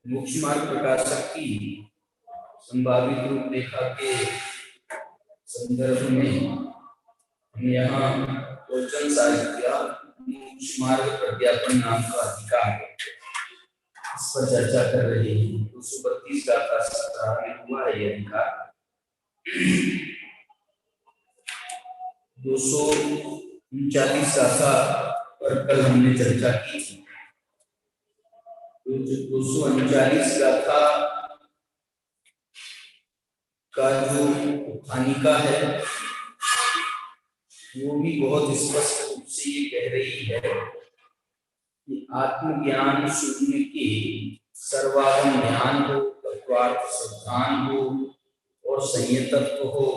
मोक्ष मार्ग प्रकाशक की संभावित रूपरेखा के संदर्भ में हम यहाँ वचन साहित्य मोक्ष मार्ग प्रत्यापन नाम का अधिकार इस पर चर्चा कर रहे हैं। 232 का प्रारंभ हुआ है ये अधिकार। 239 शाखा पर कल हमने चर्चा की थी। 239 शाखा का जो भूमिका है वो भी बहुत स्पष्ट रूप से ये कह रही है कि आत्मज्ञान शून्य के सर्वागम ज्ञान हो, तत्वार्थ सिद्धांत हो और संयतत्व हो,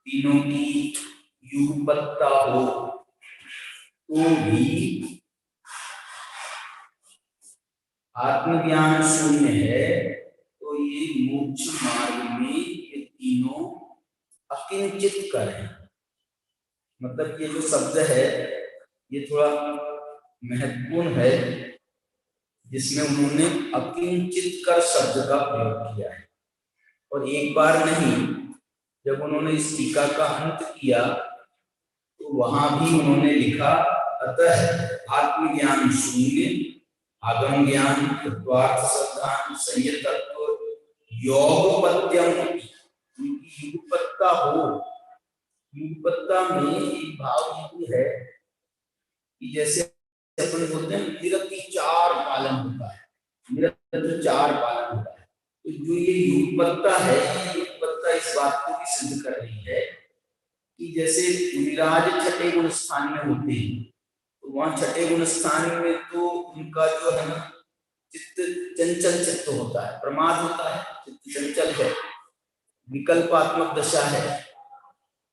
तीनों की युगपत्ता हो, तो भी आत्मज्ञान शून्य है तो ये मोक्ष मार्ग में ये तीनों अकिंचित कर है। मतलब ये जो शब्द है ये थोड़ा महत्वपूर्ण है, जिसमें उन्होंने अकिंचित कर शब्द का प्रयोग किया है। और एक बार नहीं, जब उन्होंने इस टीका का अंत किया तो वहां भी उन्होंने लिखा अतः आत्मज्ञान शून्य, आगम ज्ञान, तत्वार्थ सिद्धांत, संयतत्व, योगपत्यम, युगपत्ता हो। युगपत्ता में एक भाव ये है कि जैसे अपन बोलते हैं निरतिचार पालन होता है, निरतिचार पालन होता है। तो जो ये युगपत्ता है, युगपत्ता इस बात को भी सिद्ध कर रही है कि जैसे विराज छठे गुण स्थान में होते हैं तो वहां छठे गुण स्थान में तो उनका जो है ना चित्त चंचल चित्त होता है, प्रमाद होता है, चित्त चंचल है, विकल्पात्मक दशा है।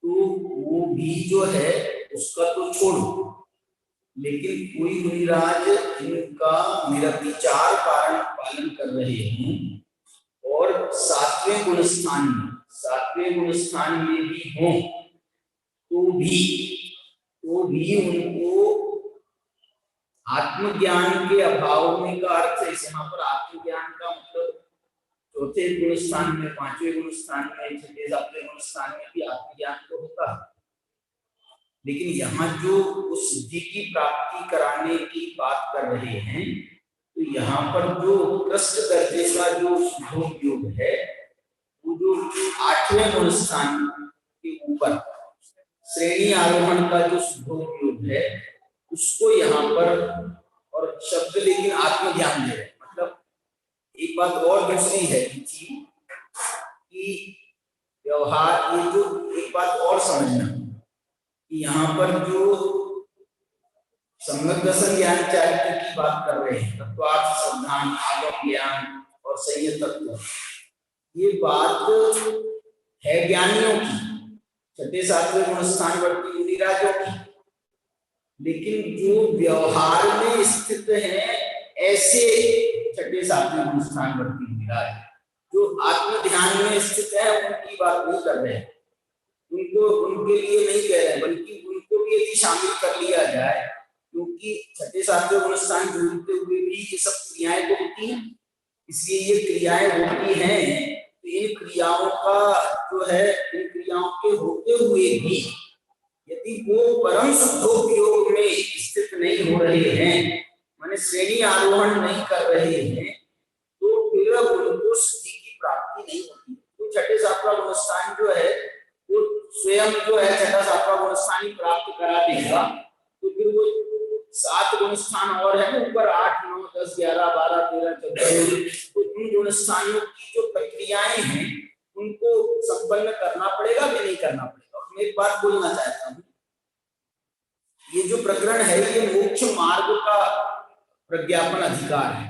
तो वो भी जो है उसका तो छोड़ो, लेकिन कोई मुनिराज इनका निरतिचार पालन कर रहे हैं और सातवें गुण स्थान में भी हों तो भी उनको आत्मज्ञान के अभाव में का अर्थ है। यहाँ पर आत्मज्ञान का मतलब चौथे गुण स्थान में, पांचवें गुण स्थान में, छठे सातवें गुण स्थान में भी आत्मज्ञान तो होता है, लेकिन यहाँ जो उस सिद्धि की प्राप्ति कराने की बात कर रहे हैं, तो यहाँ पर जो उत्कृष्ट दर्जे का जो शुद्धोग योग है, वो जो आठवें गुण स्थान के ऊपर श्रेणी आरोहण का जो शुद्धोग योग है, उसको यहाँ पर, और शब्द लेकिन आत्मज्ञान दे रहे हैं। मतलब एक बात और दूसरी है कि व्यवहार, ये जो एक बात और समझना कि यहाँ पर जो सम्यक दर्शन ज्ञान चारित्र की बात कर रहे हैं, तत्वार्थ सिद्धांत, आगम ज्ञान और संयत तत्व, ये बात है ज्ञानियों की, छठे सातवें गुण स्थानवर्ती मुनिराजों की, लेकिन जो व्यवहार में स्थित है ऐसे छठे सातवें गुण स्थानवर्ती मुनिराज, जो आत्म ध्यान में स्थित है, उनकी बात नहीं कर रहे हैं, उनको उनके लिए नहीं कह रहे हैं, बल्कि उनको भी यदि शामिल कर लिया जाए, क्योंकि छठे सातवें गुण स्थान जोड़ते हुए भी ये सब क्रियाएं तो होती हैं, इसलिए ये क्रियाएं होती हैं, तो इन क्रियाओं का जो है, इन क्रियाओं के होते हुए भी यदि वो परम शुद्धोग योग में स्थित नहीं हो रहे हैं, माने श्रेणी आरोहण नहीं कर रहे हैं, तो फिर उनको सिद्धि की प्राप्ति नहीं होती। तो छठे सातवां गुण स्थान जो है वो स्वयं जो है छठा सातवां गुण स्थान ही प्राप्त करा देगा, तो फिर वो 7 गुण स्थान और है ना ऊपर, 8, 9, 10, 11, 12, 13, 14, तो उन गुण स्थानों की जो प्रक्रियाएं हैं उनको संपन्न करना पड़ेगा कि नहीं करना पड़ेगा। मैं एक बात बोलना चाहता हूँ, ये जो प्रकरण है ये मोक्ष मार्ग का प्रज्ञापन अधिकार है,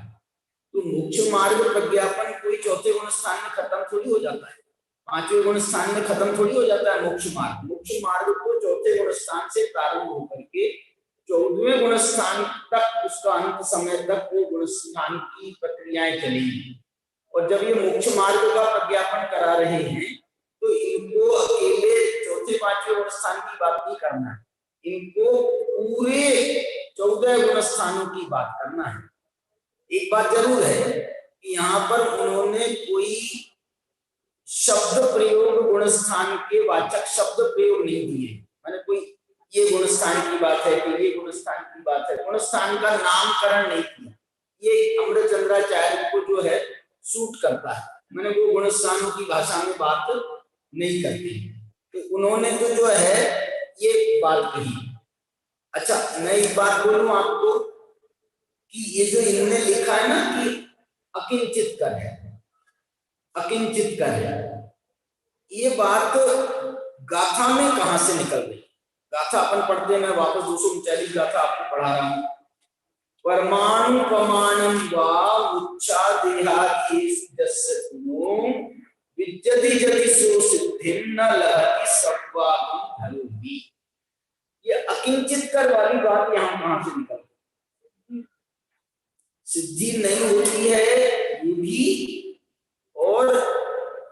तो मोक्ष मार्ग प्रज्ञापन कोई चौथे गुण स्थान में खत्म थोड़ी हो जाता है, पांचवें गुण स्थान में खत्म थोड़ी हो जाता है मोक्ष मार्ग। मोक्ष मार्ग को चौथे गुण स्थान से प्रारंभ होकर के 14वें गुण स्थान तक, उसका अंत समय तक वो गुण स्थान की प्रक्रियाएं चलेंगी, और जब ये मोक्ष मार्ग का प्रज्ञापन करा रहे हैं, तो इनको अकेले चौथे पांचवें गुण स्थान की बात नहीं करना है, इनको पूरे 14 गुण स्थानों की बात करना है। एक बात जरूर है कि यहाँ पर उन्होंने कोई शब्द प्रयोग गुण स्थान के वाचक शब्द प्रयोग नहीं दिए, माने कोई ये गुण स्थान की बात है कि ये गुण स्थान की बात है, गुण स्थान का नामकरण नहीं किया। ये अमृतचंद्राचार्य को जो है सूट करता है, मैंने वो गुण स्थानों की भाषा में बात नहीं करती, तो उन्होंने तो जो है ये बात कही। अच्छा, मैं एक बात बोलूं आपको कि ये जो इन्होंने लिखा है ना कि अकिंचित कर है, अकिंचित कर है, ये बात गाथा में कहां से निकल गई? गाथा अपन पढ़ते हैं, मैं वापस 239 गाथा आपको पढ़ा रहा हूं। परमाणु प्रमाणम वा उच्चा देहादेश जस्सनो विद्यति जति सो सिद्धिं न लहति सब्वागम धनुहि। ये अकिंचित कर वाली बात यहाँ कहां से निकल गई? सिद्धि नहीं होती है ये भी, और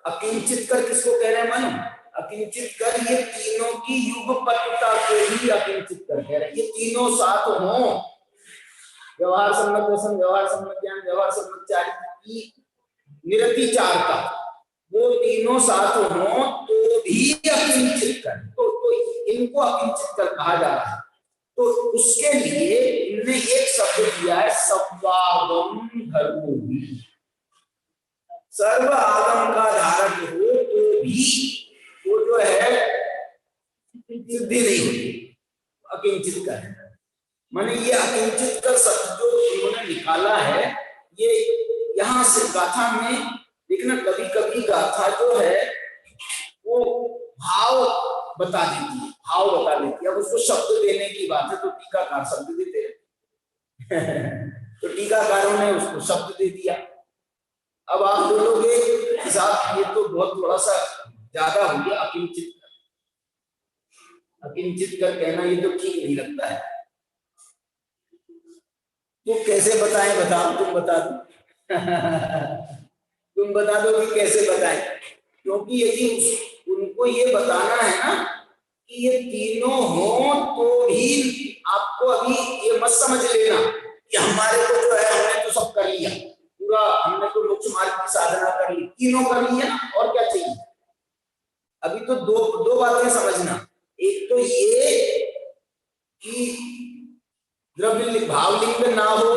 अकिंचित कर किसको कह रहे हैं मानो? अकिंचित कर ये तीनों की युगपतता को ही अकिंचित कर कह रहे हैं। ये तीनों साथ हो, व्यवहार सम्मत दर्शन, व्यवहार सम्मत ज्ञान, व्यवहार सम्मत चारित्र की निरतिचारता, वो तीनों साथ हो तो भी अकिंचित कर, तो इनको अकिंचित कर कहा जा रहा है। तो उसके लिए इनने एक शब्द दिया है, सब्वागम धर्मोहि, सर्व आगम का धारक हो तो भी वो जो है सिद्धि नहीं होती, अकिंचित कर। माने ये अकिंचित कर शब्द जो उन्होंने निकाला है, ये यहाँ से गाथा में देखना, कभी कभी गाथा जो है वो भाव बता देती है, भाव बता देती है। अब उसको शब्द देने की बात है तो टीकाकार शब्द देते हैं तो टीकाकारों ने उसको शब्द दे दिया। अब आप बोलोगे साहब ये तो बहुत थोड़ा सा ज्यादा हो गया, अकिंचित कर, अकिंचित कर कहना ये तो ठीक नहीं लगता है। तो कैसे बताएं? बताओ, तुम बता दो तुम बता दो कि कैसे बताएं, क्योंकि यदि उनको ये बताना है ना कि ये तीनों हो तो भी आपको अभी ये मत समझ लेना कि हमारे को जो है हमने तो सब कर लिया, पूरा हमने तो मोक्ष मार्ग की साधना कर ली, तीनों कर ली है ना, और क्या चाहिए? अभी तो दो बातें समझना। एक तो ये कि द्रव्य भावलिंग ना हो,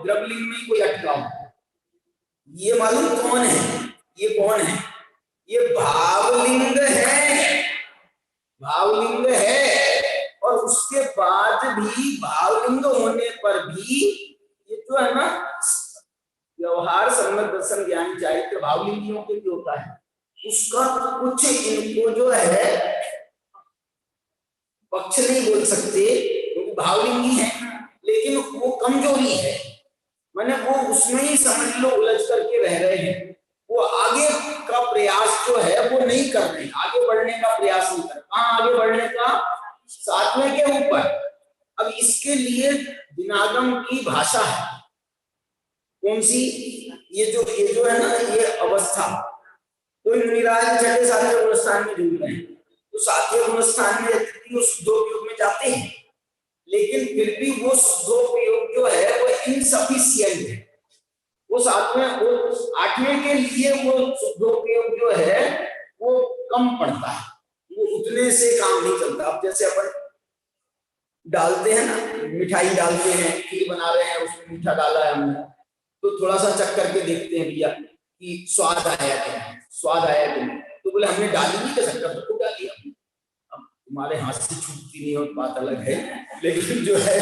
द्रव्यलिंग में कोई अटका हो। ये मालूम कौन है? ये कौन है? ये भावलिंग है, भावलिंग है। और उसके बाद भी भावलिंग होने पर भी ये जो है ना व्यवहार सम्यक दर्शन ज्ञान चारित्र भावलिंगियों के भी होता है, उसका कुछ इनको जो है पक्ष नहीं बोल सकते क्योंकि भावलिंगी है, लेकिन वो कमजोरी है, माने वो उसमें ही समझ लो उलझ करके रह रहे हैं। वो आगे का प्रयास जो है वो नहीं कर रहे, आगे बढ़ने का प्रयास नहीं कर रहे। कहाँ आगे बढ़ने का? सातवें के ऊपर। अब इसके लिए विनागम की भाषा है, कौन सी? ये जो है ना ये अवस्था। कोई मुनिराज छठे सातवें गुणस्थान में जुड़ रहे हैं तो सातवें गुणस्थान में वो शुद्धोपयोग में जाते हैं, लेकिन फिर भी वो शुद्धोपयोग जो है वो इनसफिशिएंट है। वो सातवें वो आठवें के लिए वो शुद्धोपयोग जो है वो कम पड़ता है, वो उतने से काम नहीं चलता। अब जैसे अपन डालते हैं ना, मिठाई डालते हैं, खीर बना रहे हैं, उसमें मीठा डाला है हमने, तो थोड़ा सा चख करके देखते हैं भैया कि स्वाद आया क्या है, स्वाद आया कि नहीं। तो बोले हमने डाली नहीं, तो शक्कर तो डाली। अब तुम्हारे हाथ से छूटती नहीं हो बात अलग है, लेकिन जो है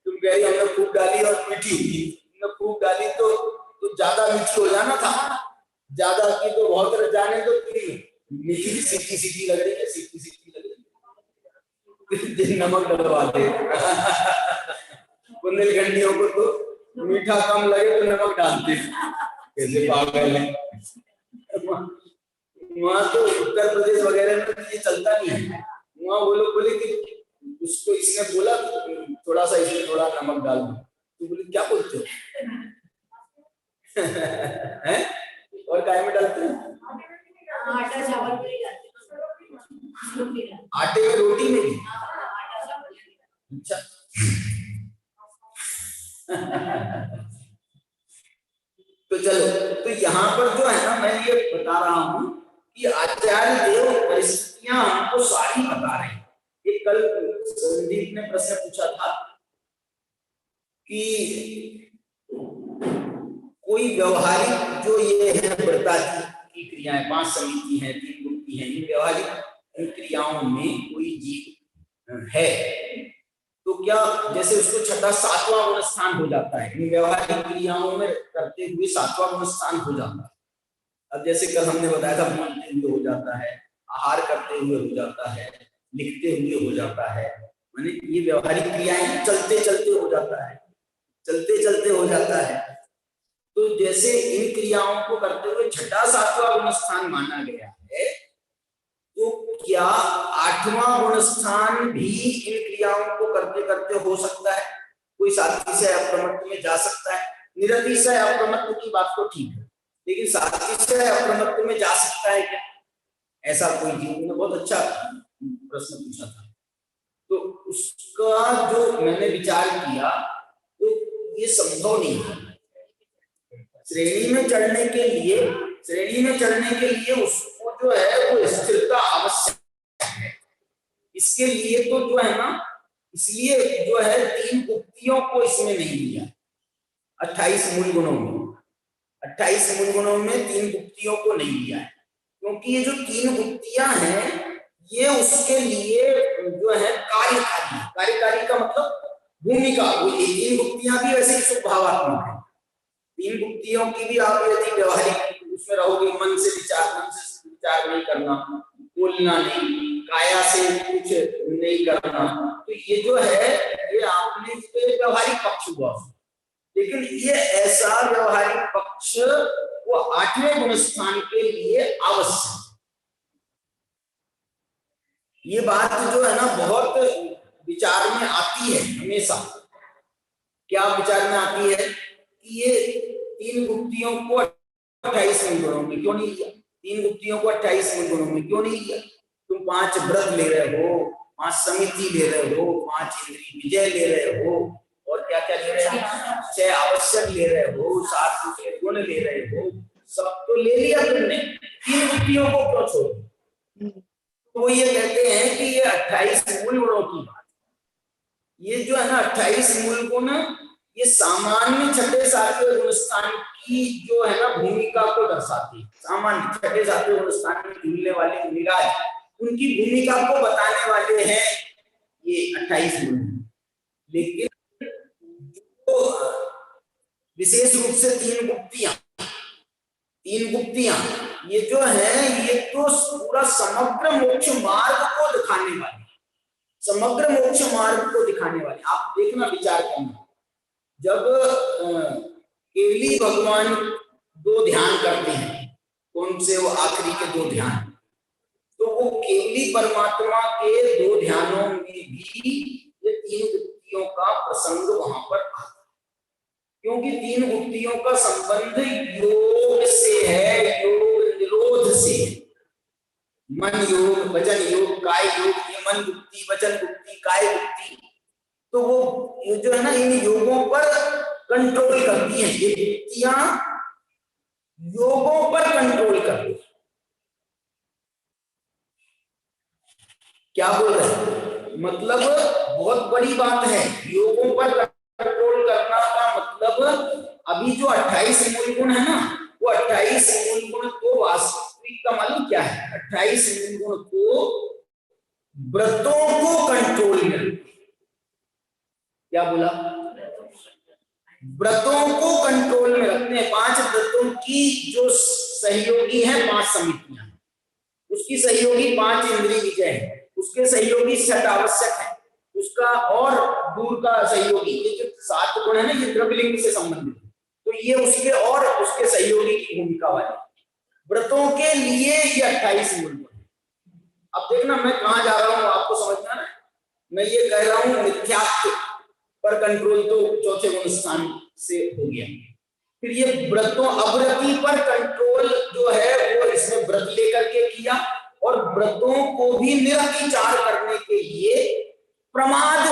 तुम कह रही हमने खूब डाली और मीठी हुई, तुमने खूब डाली तो ज्यादा मीठी हो जाना था, ज्यादा की तो बहुत जाने तो मीठी सीधी सीधी लग रही है, सीधी सीधी लग रही है, नमक डलवा दे। बुंदेलखंडियों को तो मीठा कम लगे तो नमक डालते, कैसे पागल है। वहां तो उत्तर प्रदेश वगैरह में ये चलता नहीं है, वहां वो लोग बोले कि उसको इसने बोला थोड़ा सा इसमें थोड़ा नमक डाल दो, तो बोले क्या बोलते हो? हैं? और काय में डालते हैं? आटा चावल में डालते हैं, आटे में रोटी में भी। अच्छा। तो चलो, तो यहाँ पर जो है ना मैं ये बता रहा हूँ कि आचार्य देव परिस्थितियां हमको सारी बता रहे हैं। एक कल संदीप ने प्रश्न पूछा था कि कोई व्यवहारिक जो ये है व्रतादि की क्रियाएं, 5 समिति हैं, 3 गुप्ती हैं, इन व्यवहारिक क्रियाओं में कोई जीव है तो क्या जैसे उसको छठा 7वां गुण स्थान हो जाता है, इन व्यवहारिक क्रियाओं में करते हुए 7वां गुण स्थान हो जाता है। अब जैसे कल हमने बताया था बोलते हुए हो जाता है, आहार करते हुए हो जाता है, लिखते हुए हो जाता है, माने ये व्यवहारिक क्रियाएं चलते चलते हो जाता है, चलते चलते हो जाता है। तो जैसे इन क्रियाओं को करते हुए छठा 7वां गुण स्थान माना गया है, तो क्या 8वां गुण स्थान भी इन क्रियाओं को करते करते हो सकता है? कोई सातिशय अप्रमत्त में जा सकता है? निरतिशय अप्रमत्त की बात तो ठीक है, लेकिन सातिशय अप्रमत्त में जा सकता है क्या? ऐसा कोई जीव ने बहुत अच्छा प्रश्न पूछा था, तो उसका जो मैंने विचार किया तो ये संभव नहीं है। श्रेणी में चढ़ने के लिए उसको जो है वो स्थिरता आवश्यक है। इसके लिए तो जो है ना, इसलिए जो है 3 गुप्तियों को इसमें नहीं लिया। 28 मूल गुणों में 3 गुप्तियों को नहीं लिया है, क्योंकि ये जो 3 गुप्तियां हैं ये उसके लिए जो है कार्यकारी का मतलब भूमिका। वो 3 गुप्तियां भी वैसे ही स्वभावात्मक है। 3 गुप्तियों की भी आप यदि व्यवहारिक उसमें रहोगे, मन से विचार नहीं करना, बोलना नहीं, काया से कुछ नहीं करना, तो ये जो है ये आपने व्यवहारिक पक्ष हुआ। लेकिन ये ऐसा व्यवहारिक पक्ष वो 8वें गुण स्थान के लिए आवश्यक। ये बात जो है ना बहुत विचार में आती है हमेशा। क्या विचार में आती है कि ये 3 गुप्तियों को 28 मूल गुणों में क्यों नहीं लिया? 3 गुप्तियों को 28 मूल गुणों में क्यों नहीं लिया? तुम 5 व्रत ले रहे हो, 5 समिति ले रहे हो, 5 इंद्रिय विजय ले रहे हो, और क्या क्या ले रहे हो, 6 आवश्यक ले रहे हो, 7 दूसरे गुण ले रहे हो, सब तो ले लिया तुमने, 3 गुत्तियों को क्यों छोड़? तो ये कहते हैं कि ये 28 मूल गुणों की बात, ये जो है ना 28 मूल गुण, ये सामान्य छठे सातवें गुण स्थान की जो है ना भूमिका को दर्शाती है। सामान्य छठे सातवें गुण स्थान में झूलने वाले निराज, उनकी भूमिका को बताने वाले हैं ये 28 गुण। लेकिन तो विशेष रूप से 3 गुप्तियां ये जो है, ये तो पूरा समग्र मोक्ष मार्ग को दिखाने वाली, समग्र मोक्ष मार्ग को दिखाने वाली। आप देखना, विचार करना, जब केवली भगवान 2 ध्यान करते हैं, कौन से, वो आखिरी के 2 ध्यान, तो वो केवली परमात्मा के 2 ध्यानों में भी ये 3 गुप्तियों का प्रसंग वहां पर आता है, क्योंकि 3 गुप्तियों का संबंध योग से है, योग निरोध से, मन योग, वचन योग, काय योग, ये मन गुप्ति, वचन गुप्ति, काय गुप्ति, तो वो ये जो है ना इन योगों पर कंट्रोल करती हैं, ये गुप्तियां योगों पर कंट्रोल करती है। क्या बोल रहे हैं, मतलब बहुत बड़ी बात है, योगों पर कंट्रोल करना का मतलब, अभी जो 28 मूल गुण है ना, वो 28 मूल गुण को वास्तविक का मालूम क्या है, 28 मूल गुण को व्रतों को कंट्रोल में, क्या बोला, व्रतों को कंट्रोल में रखते हैं। 5 व्रतों की जो सहयोगी है 5 समितियां, उसकी सहयोगी 5 इंद्रिय विजय है, उसके सहयोगी 6 आवश्यक है, उसका और दूर का सहयोगी, ये जो 7 गुण है ना, ये द्रव्यलिंग से संबंधित, तो ये उसके और उसके सहयोगी की भूमिका वाले व्रतों के लिए ये 28 मूल गुण। अब देखना मैं कहां जा रहा हूं, आपको समझना है, मैं ये कह रहा हूं मिथ्यात्व पर कंट्रोल तो चौथे गुण स्थान से हो गया, फिर ये व्रतों अव्रति पर कंट्रोल जो है वो इसमें व्रत लेकर के किया, और व्रतों को भी निरतिचार करने के लिए प्रमाद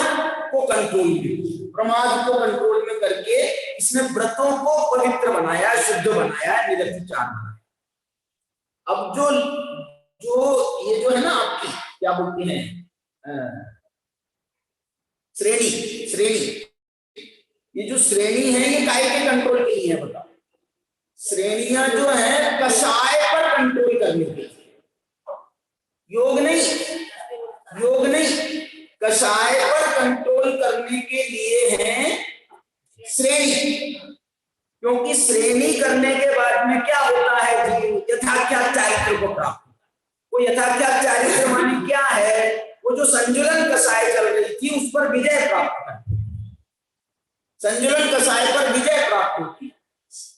को कंट्रोल में, प्रमाद को कंट्रोल में करके इसने व्रतों को पवित्र बनाया, शुद्ध बनाया, निरतिचार बनाया। अब जो ये जो है ना आपकी क्या बोलती हैं श्रेणी, ये जो श्रेणी है ये काय के कंट्रोल के लिए है, बताओ, श्रेणियां जो है कषाय पर कंट्रोल करने के लिए, योग नहीं, कषाय पर कंट्रोल करने के लिए है श्रेणी, क्योंकि श्रेणी करने के बाद में क्या होता है जीव यथाख्यात चारित्र को प्राप्त, वो यथाख्यात चारित्र माने क्या है, वो जो संजुलन कषाय चल रही थी उस पर विजय प्राप्त करती, संजुलन कषाय पर विजय प्राप्त होती है।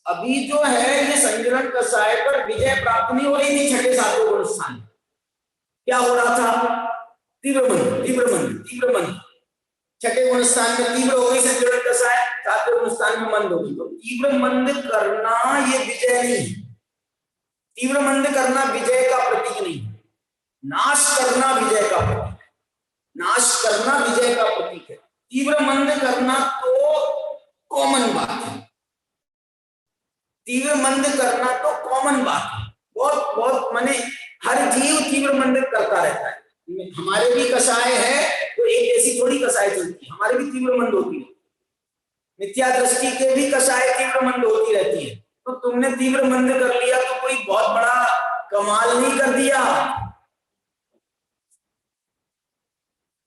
अभी जो है ये संजुलन कषाय पर विजय प्राप्त नहीं हो रही थी छठे सातवें गुण स्थान, क्या हो रहा था, तीव्र मंद, छठे गुण स्थान में तीव्र हो गई संजुलन कषाय, सातवें गुण स्थान में मंद हो गई, तो तीव्र मंद करना ये विजय नहीं, तीव्र मंद करना विजय का प्रतीक नहीं, नाश करना विजय का प्रतीक, नाश करना विजय का प्रतीक है। तीव्र मंद करना तो कॉमन बात है, तीव्र मंद करना तो कॉमन बात है, बहुत माने हर जीव तीव्र मंद करता रहता है, हमारे भी कषाय है, तो एक ऐसी थोड़ी कषाय चलती है, हमारे भी तीव्र मंद होती है, मिथ्या दृष्टि के भी कषाय तीव्र मंद होती रहती है, तो तुमने तीव्र मंद कर लिया तो कोई बहुत बड़ा कमाल नहीं कर दिया,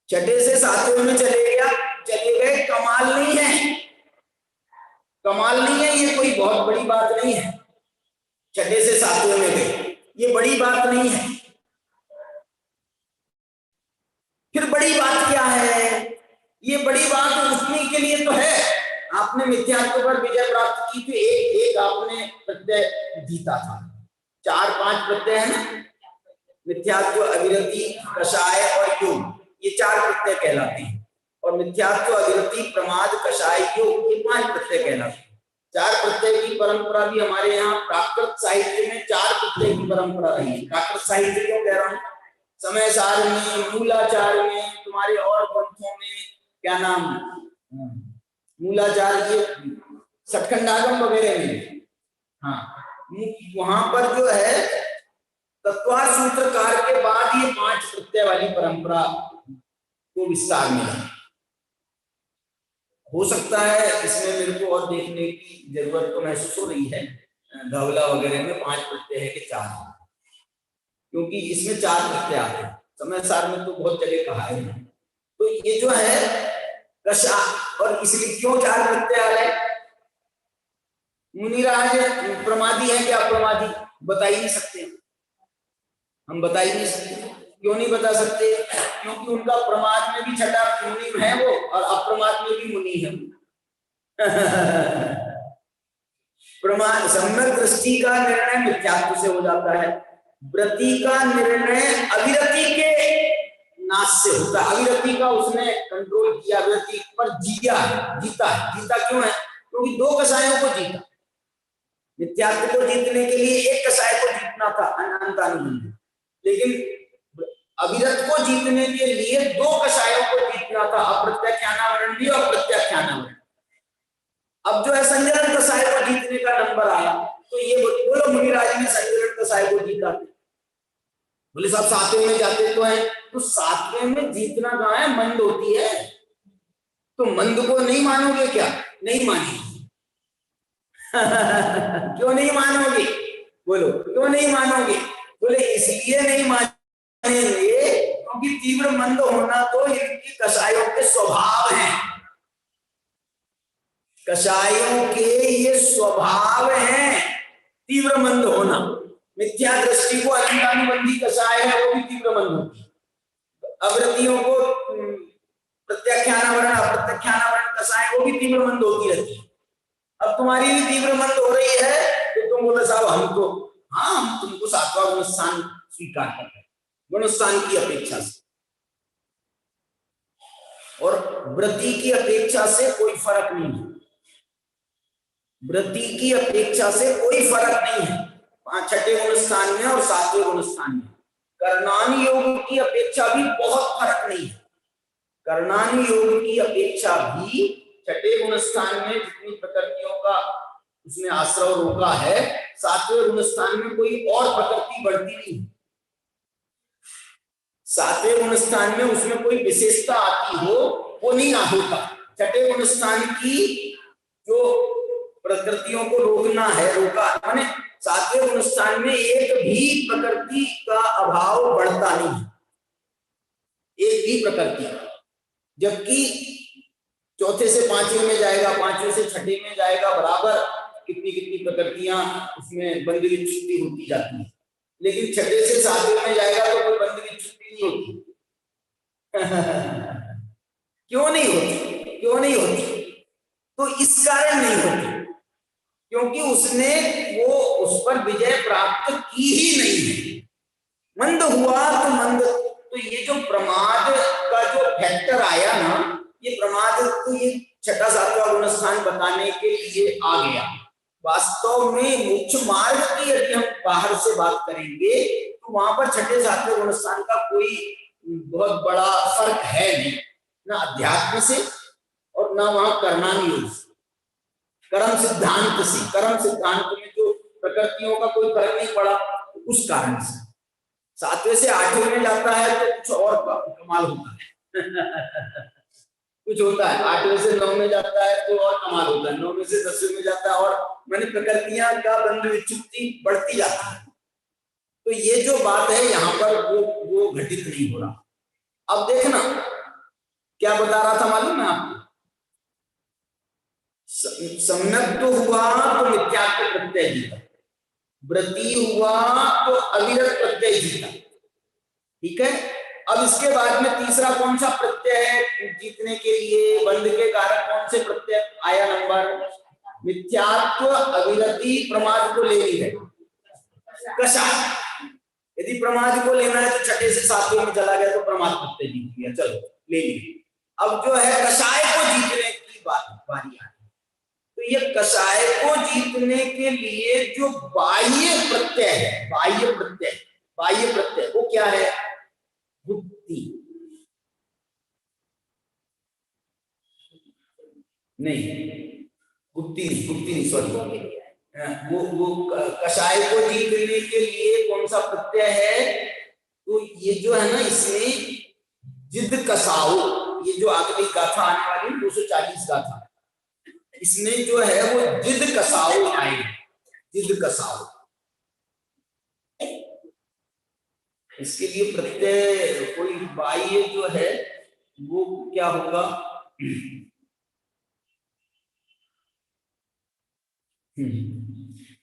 छठे से सातवें में चले गए, कमाल नहीं है, ये कोई बहुत बड़ी बात नहीं है, छठे से सातवें में गए, ये बड़ी बात नहीं है। फिर बड़ी बात क्या है, ये बड़ी बात उठने के लिए तो है, आपने मिथ्यात्व पर विजय प्राप्त की थी, एक आपने प्रत्यय जीता था, 4-5 प्रत्यय है ना, मिथ्यात्व, अविरति, कषाय और योग, ये 4 प्रत्यय कहलाते हैं, और मिथ्यात्व, अविरति, प्रमाद, कषाय, योग, ये 5 प्रत्यय कहलाते हैं। 4 प्रत्यय की परंपरा भी हमारे यहाँ प्राकृत साहित्य में 4 प्रत्यय की परंपरा रही है। प्राकृत साहित्य क्यों कह रहा हूँ, समय सार में, मूलाचार में, तुम्हारे और ग्रंथों में क्या नाम मूलाचार ये सटखंडागम वगैरह में। हाँ, वहां पर जो है तत्वार सूत्रकार के बाद ये 5 प्रत्यय वाली परंपरा को विस्तार मिला। हो सकता है इसमें मेरे को और देखने की जरूरत तो महसूस हो रही है, धवला वगैरह में 5 प्रत्यय है कि 4, क्योंकि इसमें 4 प्रत्यय आते हैं। समय सार में तो बहुत जगह कहा है। तो ये जो है कषा, और इसलिए क्यों 4 प्रत्यय आ रहे? मुनिराज प्रमादी है क्या? प्रमादी बता ही नहीं सकते, हम बता ही नहीं सकते। क्यों नहीं बता सकते? क्योंकि उनका प्रमाद में भी छठा मुनि है वो, और अप्रमाद में भी मुनि है। प्रमाद सम्यक दृष्टि का निर्णय मिथ्यात्व से हो जाता है, व्रति का निर्णय अविरति के नाश से होता है। अविरति का उसने कंट्रोल किया, अविरति पर जीता जीता क्यों है? क्योंकि 2 कसायों को जीता। मिथ्यात्व को जीतने के लिए एक कसाय को जीतना था, अनंतानुबंध, लेकिन अविरत को जीतने के लिए 2 कसायों को जीतना था, अप्रत्याख्यानावरण भी और प्रत्याख्यानावरण। अब जो है संजरण कसाय को जीतने का नंबर आया, तो ये बोलो मुनिराज ने संजरण कसाय को जीता। बोले साहब 7वें में जाते तो है, तो 7वें में जीतना कहाँ है? मंद होती है। तो मंद को नहीं मानोगे क्या? नहीं मानेंगे। क्यों नहीं मानोगे? बोलो क्यों नहीं मानोगे? बोले इसलिए नहीं मानेंगे क्योंकि तीव्र मंद होना तो इनकी कसायों के स्वभाव है। कसायों के ये स्वभाव है तीव्र मंद होना। मिथ्या दृष्टि को अनंतानुबंधी कसाय है, वो भी तीव्र मंद होती है। अवृत्तियों को प्रत्याख्यानावरण अप्रत्याख्यानावरण कसाय, वो भी तीव्र मंद होती रहती है। अब तुम्हारी भी तीव्र मंद हो रही है तो तुम बोले साहब हमको, हाँ हम तुमको 7वां गुणस्थान स्वीकार करते हैं गुणस्थान की अपेक्षा से, और व्रति की अपेक्षा से कोई फर्क नहीं है। व्रति की अपेक्षा से कोई फर्क नहीं है 6ठे गुणस्थान में और 7वें गुणस्थान में। कर्णानि योग की अपेक्षा भी बहुत फर्क नहीं है। कर्णानि योग की अपेक्षा भी 6ठे गुणस्थान में जितनी प्रकृतियों का उसने आश्रय रोका है, 7वें गुणस्थान में कोई और प्रकृति बढ़ती नहीं। 7वें गुणस्थान में उसमें कोई विशेषता आती हो वो नहीं ना होता। 6ठे गुणस्थान की जो प्रकृतियों को रोकना है रोका, माने 7वें गुणस्थान में एक भी प्रकृति का अभाव बढ़ता नहीं, एक भी प्रकृति। जबकि 4थे से 5वें में जाएगा, 5वें से 6ठे में जाएगा, बराबर कितनी कितनी प्रकृतियां उसमें बंद की छुट्टी होती जाती है। लेकिन 6ठे से 7वें में जाएगा तो कोई बंद की छुट्टी नहीं होती। क्यों नहीं होती? क्यों नहीं होती? तो इस कारण नहीं होती क्योंकि उसने वो उस पर विजय प्राप्त की ही नहीं है। मंद हुआ तो मंद, तो ये जो प्रमाद का जो फैक्टर आया ना, ये प्रमाद तो ये 6ठा 7वां गुणस्थान बताने के लिए आ गया। वास्तव में मुख्य मार्ग की यदि हम बाहर से बात करेंगे तो वहां पर 6ठे 7वें गुणस्थान का कोई बहुत बड़ा फर्क है नहीं, ना अध्यात्म से और ना वहां कर्णानि योग से, कर्म सिद्धांत से। कर्म सिद्धांत में जो प्रकृतियों का कोई फर्क नहीं पड़ा, उस कारण से 7वें से 8वें में जाता है तो कुछ और कमाल होता है। कुछ होता है 8वें से 9 में जाता है तो और कमाल होता है, 9वें से 10वें में जाता है और मैंने प्रकृतियां का बंध विच्युति बढ़ती जाती है। तो ये जो बात है यहाँ पर वो घटित नहीं हो रहा। अब देखना क्या बता रहा था मालूम है आपको? सम्यक तो हुआ तो मिथ्यात्व प्रत्यय जीता, व्रति हुआ तो अविरत प्रत्यय जीता। ठीक है, अब इसके बाद में तीसरा कौन सा प्रत्यय है जीतने के लिए? बंध के कारक कौन से प्रत्यय आया नंबर? मिथ्यात्व, अविरति, प्रमाद को ले ली है कषाय। यदि प्रमाद को लेना है तो 6ठे से 7वें में चला गया तो प्रमाद प्रत्यय जीत गया, चलो ले ली। अब जो है कषाय को जीतने की बारी आ, तो ये कषाय को जीतने के लिए जो बाह्य प्रत्यय है, बाह्य प्रत्यय वो क्या है? बुद्धि। नहीं, गुप्ती नहीं, सॉरी, वो कषाय को जीत लेने के लिए कौन सा प्रत्यय है? तो ये जो है ना, इसमें जिद कसाओ, ये जो अगली गाथा आने वाली 240 गाथा, इसमें जो है वो जिद कसाओ आएगी, जिद कसाओ। इसके लिए प्रत्यय कोई बाह्य जो है वो क्या होगा?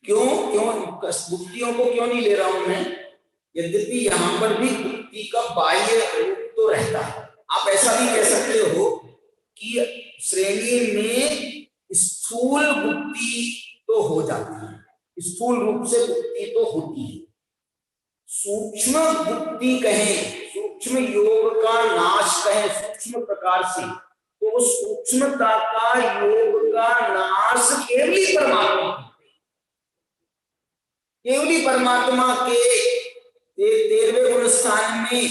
क्यों गुप्तियों को क्यों नहीं ले रहा हूं मैं? यद्यपि यहां पर भी गुप्ति का बाह्य रूप तो रहता है। आप ऐसा भी कह सकते हो कि श्रेणी में स्थूल गुप्ति तो हो जाती है, स्थूल रूप से गुप्ति तो होती है। सूक्ष्म गुप्ति कहें, सूक्ष्म योग का नाश कहें सूक्ष्म प्रकार से, तो सूक्ष्मता का योग का नाश केवली परमात्मा के 13वें गुण स्थान में,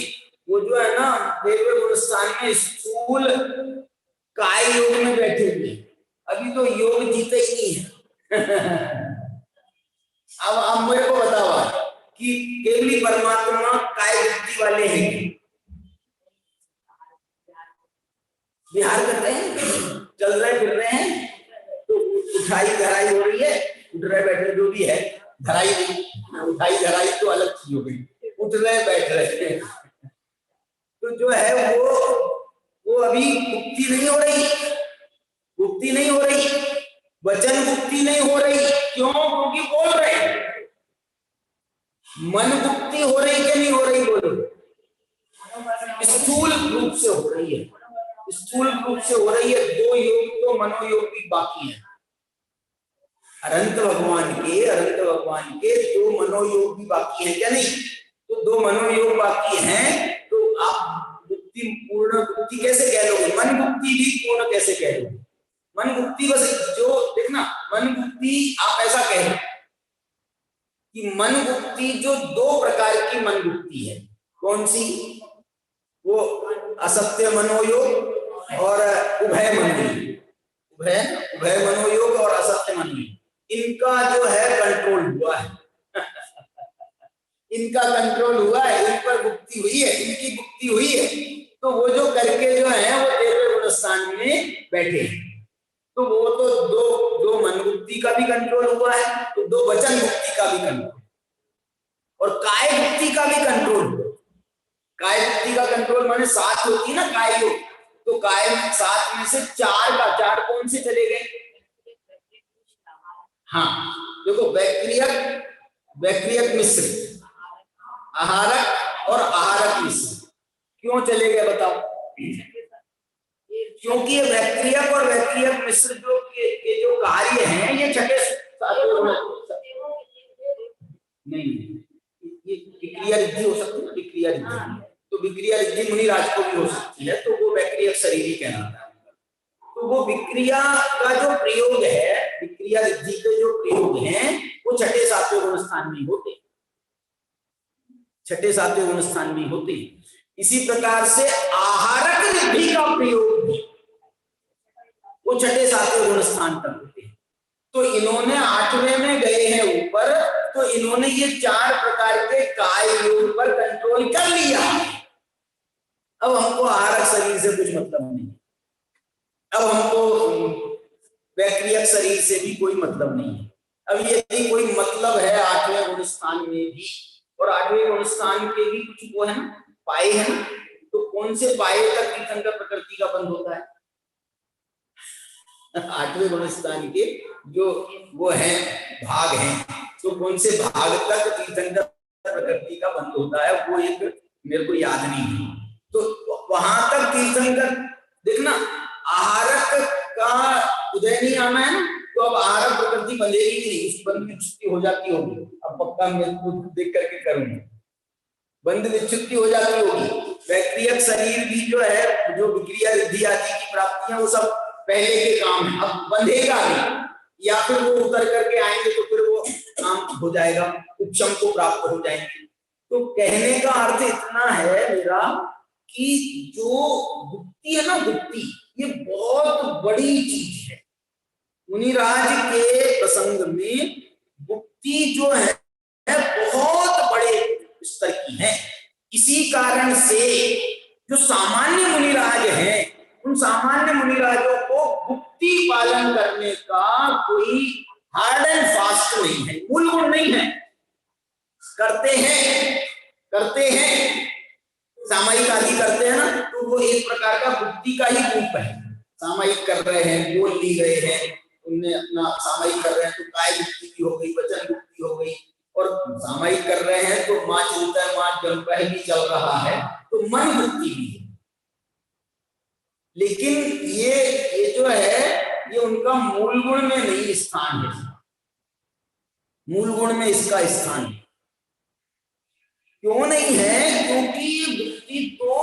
वो जो है ना 13वें गुण स्थान में स्थूल काय योग में बैठे हुए, अभी तो योग जीते ही नहीं है। अब मेरे को बताओ कि केवली परमात्मा काय वृत्ति वाले हैं, विहार कर रहे हैं, चल रहे फिर रहे हैं, तो उठाई धराई हो रही है, उठ रहे बैठ रहे जो भी है, धराई उठाई धराई तो अलग चीज हो गई, उठ रहे बैठ रहे। तो जो है वो अभी गुप्ति नहीं हो रही, गुप्ति नहीं हो रही, वचन गुप्ति नहीं हो रही। क्यों? क्योंकि बोल रहे हैं। मन गुप्ति हो रही कि नहीं हो रही? बोलो। स्थूल रूप से हो रही है, स्थूल रूप से हो रही है। 2 योग तो मनोयोग भी बाकी है। अनंत भगवान के 2 मनोयोग भी बाकी है क्या? नहीं, तो 2 मनोयोग बाकी हैं, तो आप गुप्ति पूर्ण गुप्ति कैसे कह लोगे? मन गुप्ति भी पूर्ण कैसे कह लोगे? मन गुप्ति बस जो देखना, मन गुप्ति आप ऐसा कह लो कि मन गुप्ति जो 2 प्रकार की मन गुप्ति है। कौन सी? वो असत्य मनोयोग और उभय मनोयोग, उभय मनोयोग और असत्य मनोयोग, इनका जो है कंट्रोल हुआ है। इनका कंट्रोल हुआ है, इन पर गुप्ति हुई है, इनकी गुप्ति हुई है। तो वो जो करके जो है वो 13वें गुण स्थान में बैठे हैं, तो वो तो दो मन गुप्ति का भी कंट्रोल हुआ है, तो 2 वचन गुप्ति का भी कंट्रोल, और काय गुप्ति का भी कंट्रोल हुआ। काय गुप्ति का कंट्रोल माने 7 होती ना काय योग, तो काय 7 में से 4 कौन से चले गए? हाँ देखो, वैक्रियक मिश्र, आहारक और आहारक मिश्र क्यों चले गए बताओ? क्योंकि ये वैक्रियक और वैक्रियक मिश्र जो के जो कार्य हैं ये छठे नहीं, ये विक्रिया रिद्धि हो सकती है, विक्रिया रिद्धि, तो विक्रिया रिद्धि मुनिराज को भी हो सकती है, तो वो वैक्रियक शरीर ही कहलाता है। तो वो विक्रिया का जो प्रयोग है, विक्रिया रिद्धि के जो प्रयोग हैं वो छठे 7वें गुण स्थान में होते, छठे 7वें गुण स्थान में होते। इसी प्रकार से आहारक रिद्धि का प्रयोग भी वो छठे 7वें गुण स्थान पर होते हैं। तो इन्होंने 8वें में गए हैं ऊपर, तो इन्होंने ये 4 प्रकार के काय योग पर कंट्रोल कर लिया। अब हमको आहारक शरीर से कुछ मतलब नहीं, अब हमको वैक्रियक शरीर से भी कोई मतलब नहीं है। अब यदि कोई मतलब है 8वें गुण स्थान में भी, और 8वें गुण स्थान के भी कुछ वो है ना, पाए है ना, तो कौन से पाए तक तीर्थंकर प्रकृति का बंध होता है? 8वें गुण स्थान के जो वो है भाग हैं, तो कौन से भाग तक तीर्थंकर प्रकृति का बंध होता है? वो एक मेरे को याद नहीं है, तो वहां तक तीर्थंकर देखना। आहारक का उदय नहीं आना है ना, तो अब आहारक प्रकृति बंधेगी नहीं, उस बंध की छुट्टी हो जाती होगी। अब पक्का मैं खुद देख करके करूंगा, बंध विच्छुत्ति हो जाती होगी। वैक्रियक शरीर भी जो है, जो विक्रिया रिद्धि आदि की प्राप्तियां, वो सब पहले के काम है, अब बंधेगा नहीं, या फिर वो उतर करके आएंगे तो फिर वो काम हो जाएगा, उपशम को प्राप्त हो जाएंगे। तो कहने का अर्थ इतना है मेरा कि जो गुप्ती है ना, गुप्ती, ये बहुत बड़ी चीज है। मुनिराज के प्रसंग में गुप्ती जो है बहुत बड़े स्तर की है। इसी कारण से जो सामान्य मुनिराज हैं, उन सामान्य मुनिराजों को गुप्ती पालन करने का कोई हार्ड एंड फास्ट नहीं है, मूल गुण नहीं है। करते हैं सामायिक आदि करते हैं ना, तो वो एक प्रकार का गुप्ती का ही रूप है। सामायिक कर रहे हैं, बोल ली गए हैं, उनने अपना सामायिक कर रहे हैं तो काय गुप्ती भी हो गई, वचन गुप्ती हो गई। और सामायिक कर रहे हैं तो माँ चलता है, माँ जलता है भी चल रहा है, तो मन गुप्ती भी है। लेकिन ये जो है, ये उनका मूल गुण में नहीं स्थान है। मूल गुण में इसका स्थान है। क्यों नहीं है? क्योंकि गुप्ती तो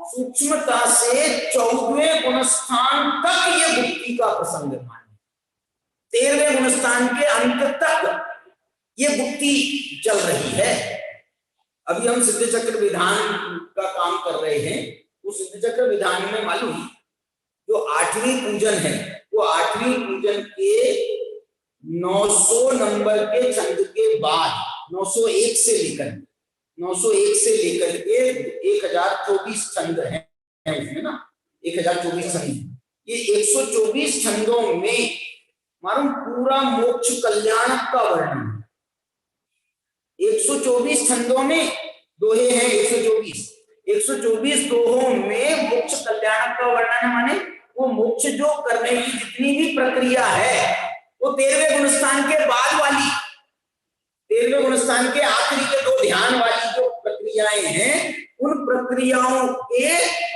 सूक्ष्मता से 14वें गुणस्थान तक ये गुप्ती का प्रसंग माने, 13वें गुणस्थान के अंत तक ये गुप्ती चल रही है। अभी हम सिद्ध चक्र विधान का काम कर रहे हैं। उस सिद्ध चक्र विधान में मालूम जो 8वीं पूजन है, वो 8वीं पूजन के 900 नंबर के छंद के बाद 901 से लेकर के 1024 छंद हैं उसमें ना, 1024 छंद। ये 124 छंदों में मालूम पूरा मोक्ष कल्याण का वर्णन। 124 छंदों में दोहे हैं, 124 दोहों में मोक्ष कल्याण का वर्णन माने वो मोक्ष जो करने की जितनी भी प्रक्रिया है, वो 13वें गुणस्थान के बाद वाली, 13वें गुणस्थान के आखिरी के 2 ध्यान वाली जो प्रक्रियाएं हैं, उन प्रक्रियाओं के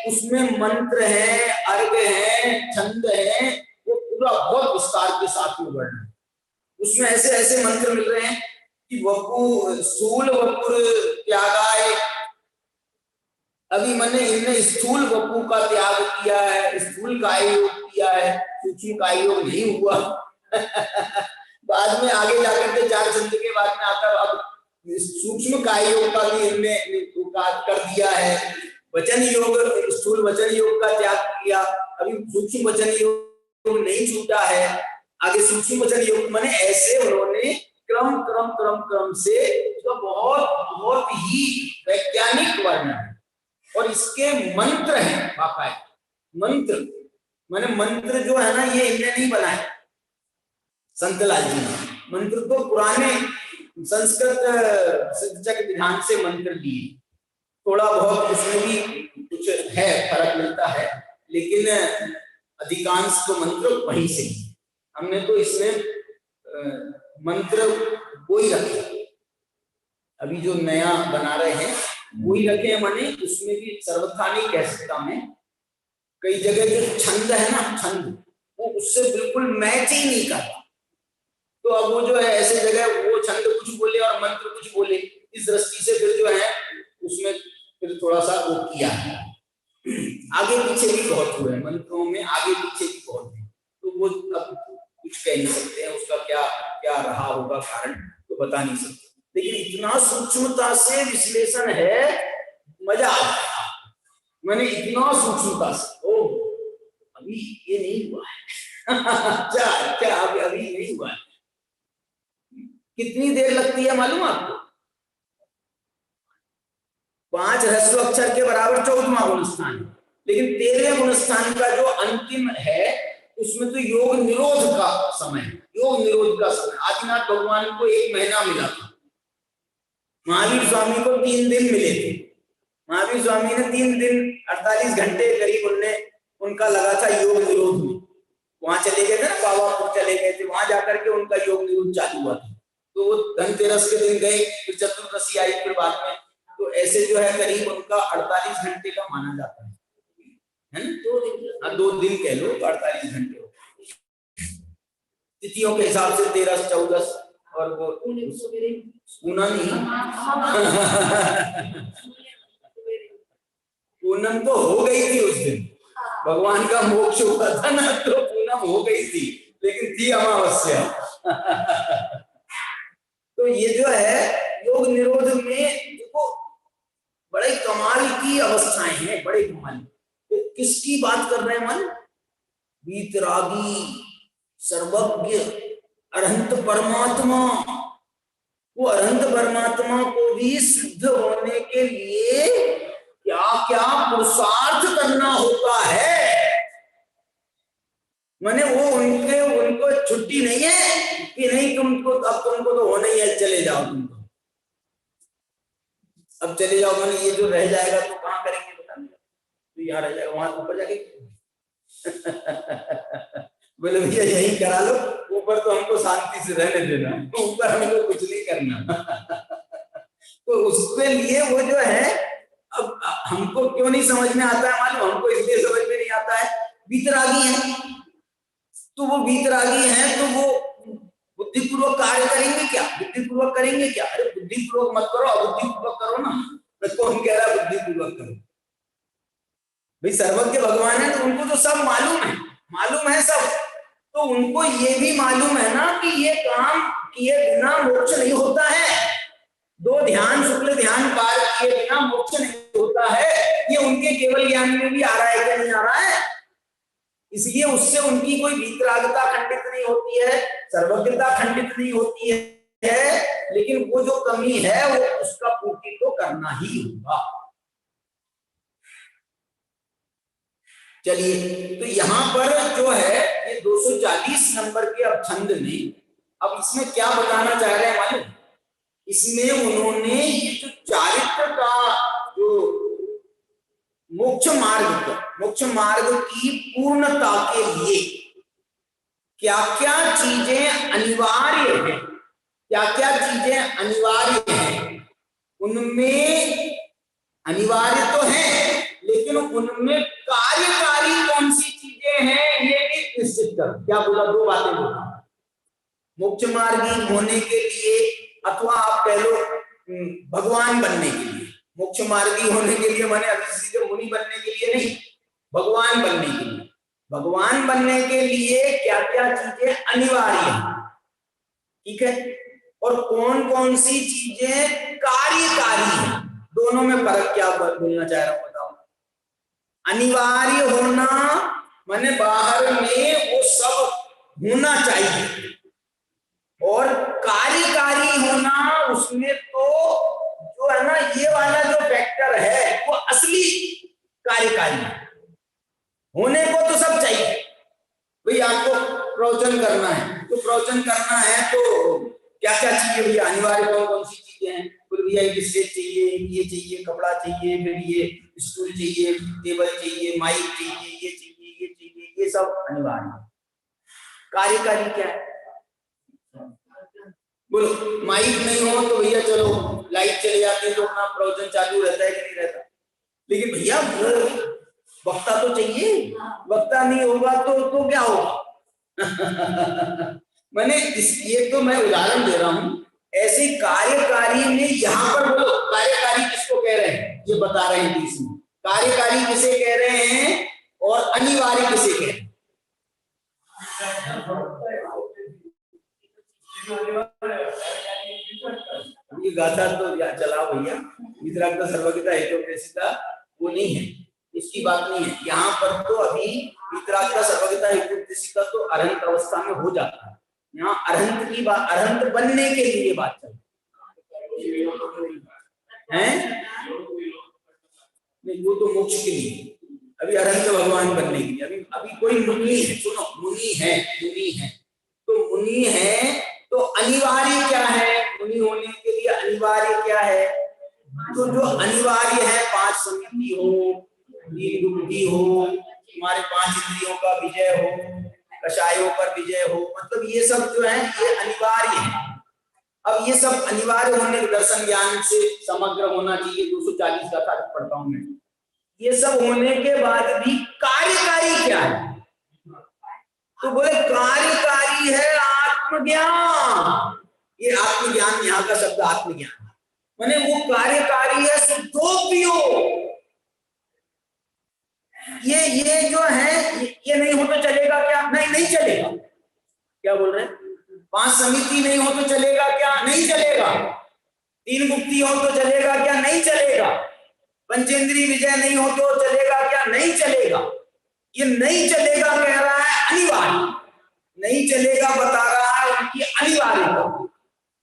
उसमें मंत्र है, अर्घ है, छंद है, वो पूरा बहुत विस्तार के साथ में वर्णन। उसमें ऐसे ऐसे मंत्र मिल रहे हैं कि वपु स्थूल वपुर त्यागाए, अभी मैंने इनने स्थूल वपु का त्याग किया है, स्थूल काय योग किया है, सूक्ष्म काय योग नहीं हुआ। बाद में आगे जाकर के 4 छंद के बाद में आता अब सूक्ष्म काय योग का भी इनने कर दिया है। वचन योग, स्थूल वचन योग का त्याग किया, अभी सूक्ष्म वचन योग नहीं छूटा है, आगे सूक्ष्म वचन योग माने ऐसे उन्होंने क्रम से तो बहुत ही वैज्ञानिक वर्णन है। और इसके मंत्र हैं, बाकायदा मंत्र, माने मंत्र जो है ना, ये इनने नहीं बनाए, संतलाल जी ने मंत्र तो पुराने संस्कृत सिद्ध चक्र विधान से मंत्र दिए। थोड़ा बहुत उसमें भी कुछ है, फर्क मिलता है, लेकिन अधिकांश तो मंत्र वहीं से ही। हमने तो इसमें मंत्र वो ही रखे, अभी जो नया बना रहे हैं वो ही रखे हैं, माने उसमें भी सर्वथा नहीं कह सकता मैं। कई जगह जो छंद है ना, छंद वो उससे बिल्कुल मैच ही नहीं करता, तो अब वो जो है ऐसे जगह वो छंद कुछ बोले और मंत्र कुछ बोले, इस दृष्टि से फिर जो है उसमें फिर थोड़ा सा वो किया है। आगे पीछे भी बहुत हुए मंत्रों में, आगे पीछे भी बहुत है, तो वो अब कुछ कह नहीं सकते हैं, उसका क्या क्या रहा होगा कारण तो बता नहीं सकते। लेकिन इतना सूक्ष्मता से विश्लेषण है, मजा आ गया। मैंने इतना सूक्ष्मता से, ओ अभी ये नहीं हुआ है। क्या अभी नहीं हुआ है। कितनी देर लगती है मालूम आपको? 5 ह्रस्व अक्षर के बराबर 14वां गुणस्थान है, लेकिन 13वें गुणस्थान का जो अंतिम है उसमें तो योग निरोध का समय है। योग निरोध का समय आदिनाथ भगवान को 1 महीना मिला था, महावीर स्वामी को 3 दिन मिले थे। महावीर स्वामी ने 3 दिन 48 घंटे करीब उनका लगा था योग निरोध में। वहां चले गए थे ना, बाबापुर चले गए थे, वहां जाकर के उनका योग निरोध चालू हुआ था। तो वो धनतेरस के दिन गए, फिर चतुर्दशी आई फिर बाद में, तो ऐसे जो है करीब उनका 48 घंटे का माना जाता है ना, 2 दिन कह लो, 48 घंटे हो। तिथियों के हिसाब से 13, 14 और वो पूनम नहीं, पूनम तो हो गई थी उस दिन, भगवान का मोक्ष हुआ था ना, तो पूनम हो गई थी, लेकिन थी अमावस्या। तो ये जो है योग निरोध में देखो बड़े कमाल की अवस्थाएं हैं, बड़े कमाल। तो किसकी बात कर रहे हैं मन? वीतरागी, सर्वज्ञ, अरहंत परमात्मा। वो अरहंत परमात्मा को भी सिद्ध होने के लिए क्या क्या पुरुषार्थ करना होता है। माने वो उनको छुट्टी नहीं है कि नहीं तुमको अब तुमको तो होना ही है, चले जाओ तुम तो, अब चले जाओ। मैंने ये जो रह जाएगा तो कहाँ करेंगे बताना, तो यहाँ रह जाएगा, वहां ऊपर जाके बोले भैया यही करा लो, ऊपर तो हमको शांति से रहने देना, ऊपर हमको कुछ नहीं करना। तो उसके लिए वो जो है, अब हमको क्यों नहीं समझ में आता है मालूम? हमको इसलिए समझ में नहीं आता है, वीतरागी है। तो वो वीतरागी है तो वो बुद्धिपूर्वक कार्य करेंगे क्या? बुद्धिपूर्वक करेंगे क्या? अरे बुद्धिपूर्वक मत करो, अबुद्धिपूर्वक करो ना। कौन कह रहा है बुद्धिपूर्वक करो? भाई सर्वज्ञ भगवान है तो उनको तो सब मालूम है सब। तो उनको ये भी मालूम है ना कि ये काम किए बिना मोक्ष नहीं होता है। 2 ध्यान शुक्ल ध्यान पार किए बिना मोक्ष नहीं होता है। ये उनके केवल ज्ञान में भी आ रहा है क्या? नहीं आ रहा है। इसलिए उससे उनकी कोई वीतरागता खंडित नहीं होती है, सर्वज्ञता खंडित नहीं होती है, लेकिन वो जो कमी है वो उसका पूर्ति तो करना ही होगा। चलिए, तो यहाँ पर जो है ये 240 नंबर के अब छंद में, अब इसमें क्या बताना चाह रहे हैं मालूम? इसमें उन्होंने ये जो चारित्र का जो मोक्ष मार्ग की पूर्णता के लिए क्या क्या चीजें अनिवार्य है, क्या क्या चीजें अनिवार्य हैं, उनमें अनिवार्य तो है लेकिन उनमें कार्यकारी कौन सी चीजें हैं ये भी निश्चित कर। क्या बोला? 2 बातें बोला। मोक्ष मार्गी होने के लिए अथवा आप कह लो भगवान बनने के लिए, मोक्ष मार्गी होने के लिए माने अभी सीधे मुनि बनने के लिए नहीं, भगवान बनने के लिए। भगवान बनने के लिए क्या क्या चीजें अनिवार्य हैं, ठीक है, और कौन कौन सी चीजें कार्यकारी हैं। दोनों में फर्क क्या बोलना चाह रहा हूं बताओ? अनिवार्य होना माने बाहर में वो सब होना चाहिए, और कार्यकारी होना उसमें तो जो है ना ये वाला जो फैक्टर है वो असली कार्यकारी होने को तो सब चाहिए। भाई आपको प्रवचन करना है तो प्रवचन करना है तो क्या क्या चाहिए भैया? अनिवार्य कौन कौन सी चीजें हैं? फिर भैया एक स्टेज चाहिए, ये चाहिए, कपड़ा चाहिए, फिर ये स्टूल चाहिए, टेबल चाहिए, माइक चाहिए, ये चाहिए, ये चाहिए, ये सब अनिवार्य। कार्यकारी क्या है? बोलो, माइक नहीं हो तो भैया चलो लाइट चले जाती है तो अपना प्रवचन चालू रहता है कि नहीं रहता? लेकिन भैया वो वक्ता तो चाहिए, वक्ता नहीं होगा तो क्या होगा? मैंने ये तो मैं उदाहरण दे रहा हूं। ऐसे कार्यकारी में यहाँ पर बोलो कार्यकारी किसको कह रहे हैं ये बता रहे हैं। इसमें कार्यकारी किसे कह रहे हैं और अनिवार्य किसे कह रहे हैं? ये गाथा तो चला भैया, वीतरागता सर्वज्ञता हेतुपदेशिता वो नहीं है, इसकी बात नहीं है। यहाँ पर तो अभी वीतरागता सर्वज्ञता हेतुपदेशिता तो अरहंत अवस्था में हो जाता है। यहाँ अरहंत की बात, अरहंत बनने के लिए बात चल है, नहीं वो तो मोक्ष के लिए, अभी अरहंत भगवान बनने के लिए। अभी कोई मुनि है, सुनो मुनि है तो मुनि है तो अनिवार्य क्या है? मुनि होने के लिए अनिवार्य क्या है? तो जो अनिवार्य है 5 समिति हो, 3 गुप्ति हो, तुम्हारे 5 इंद्रियों का विजय हो, कषायों पर विजय हो, मतलब ये सब जो है ये अनिवार्य है। अब ये सब अनिवार्य होने के दर्शन ज्ञान से समग्र होना चाहिए। 240 का कार्य पढ़ता हूं मैं। ये सब होने के बाद भी कार्यकारी क्या है? तो बोले कार्यकारी है आत्मज्ञान। ये आत्मज्ञान, यहाँ का शब्द आत्मज्ञान माने वो कार्यकारी है शुद्धोपियो। ये जो है ये नहीं हो तो चलेगा क्या? नहीं चलेगा। क्या बोल रहे हैं? 5 समिति नहीं हो तो चलेगा क्या? नहीं चलेगा। 3 गुप्ति हो तो चलेगा क्या? नहीं चलेगा। पंचेंद्रिय विजय नहीं हो तो चलेगा क्या? नहीं चलेगा। ये नहीं चलेगा कह रहा है अनिवार्य, नहीं चलेगा बता रहा है उनकी अनिवार्यता।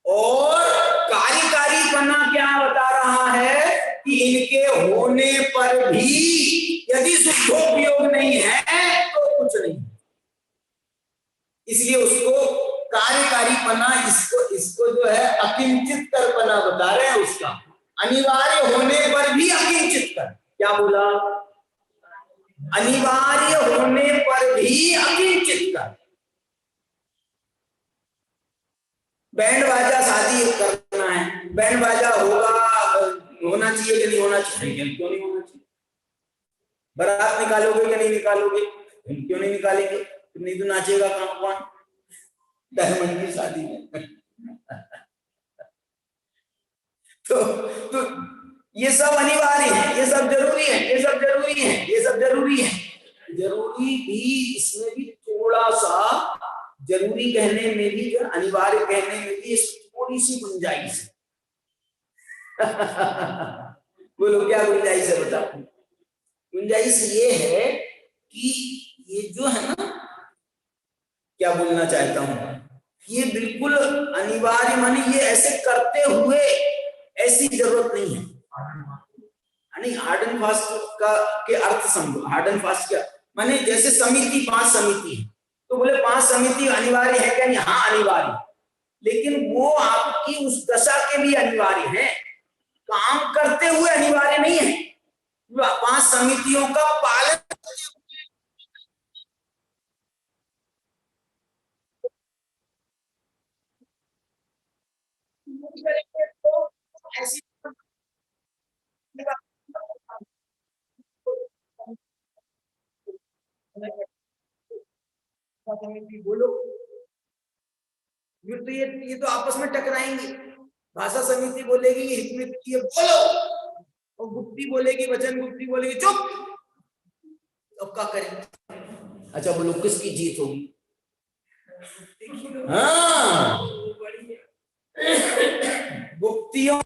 और कार्यकारीपना क्या बता रहा है कि इनके होने पर भी यदि शुद्धोपयोग नहीं है तो कुछ नहीं। इसलिए उसको कार्यकारीपना, इसको जो है अकिंचित करपना बता रहे हैं उसका। अनिवार्य होने पर भी अकिंचित कर, क्या बोला? अनिवार्य होने पर भी अकिंचित कर। बैंड बाजा शादी करना है, बैंड बाजा होना चाहिए कि नहीं होना चाहिए? क्यों नहीं होना चाहिए? बारात निकालोगे कि नहीं निकालोगे? क्यों नहीं निकालेंगे? नहीं तो नाचेगा कौन? डायमंड की शादी में। तो ये सब अनिवार्य है, ये सब जरूरी है, ये सब जरूरी है, ये सब जरूरी है। जरूरी भी, इसमें भी थोड़ा सा जरूरी कहने में भी, जो अनिवार्य कहने में भी थोड़ी सी गुंजाइश है। बोलो क्या गुंजाइश है? बताओ। गुंजाइश ये है कि ये जो है ना, क्या बोलना चाहता हूं, ये बिल्कुल अनिवार्य माने ये ऐसे करते हुए ऐसी जरूरत नहीं है। नहीं, हार्ड एंड फास्ट का के अर्थ समझो। हार्ड एंड फास्ट क्या माने? जैसे समिति, 5 समिति है तो बोले 5 समिति अनिवार्य है क्या? नहीं, हाँ अनिवार्य, लेकिन वो आपकी उस दशा के लिए अनिवार्य है, काम करते हुए अनिवार्य नहीं है। 5 समितियों का पालन करेंगे तो ऐसी बोलो। ये तो आपस में टकराएंगे। भाषा समिति बोलेगी ये हित में ये बोलो, और गुप्ती बोलेगी, वचन गुप्ती बोलेगी चुप। अब क्या करें? अच्छा बोलो किसकी जीत होगी? हाँ, गुप्तियों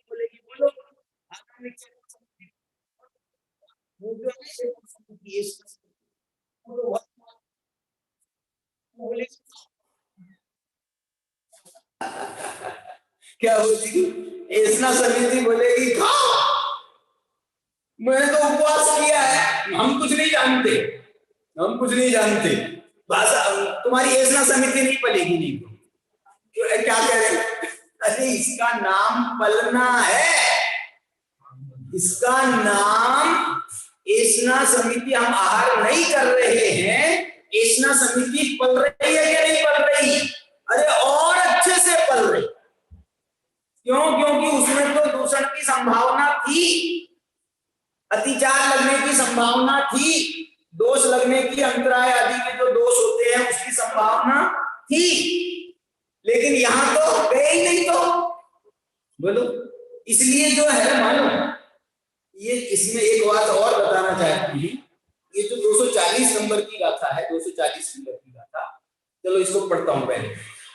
बोलेगी बोलो। क्या बोलेगी? ऐसा समिति बोलेगी खाओ, मैंने तो उपवास किया है, हम कुछ नहीं जानते, हम कुछ नहीं जानते। भाषा तुम्हारी ऐसा समिति नहीं पलेगी। नहीं तो क्या कह रहे? अरे इसका नाम पलना है, इसका नाम एसना समिति। हम आहार नहीं कर रहे हैं, एसना समिति पल रही है या नहीं पल रही? अरे और अच्छे से पल रही। क्यों? क्योंकि उसमें तो दूषण की संभावना थी, अतिचार लगने की संभावना थी, दोष लगने की, अंतराय आदि के जो दोष होते हैं उसकी संभावना थी, लेकिन यहां तो गए ही नहीं। तो बोलो, इसलिए जो है मालूम, ये इसमें एक बात और बताना चाहती हूँ। ये जो 240 नंबर की गाथा है, 240 नंबर की गाथा, चलो इसको पढ़ता हूं पहले,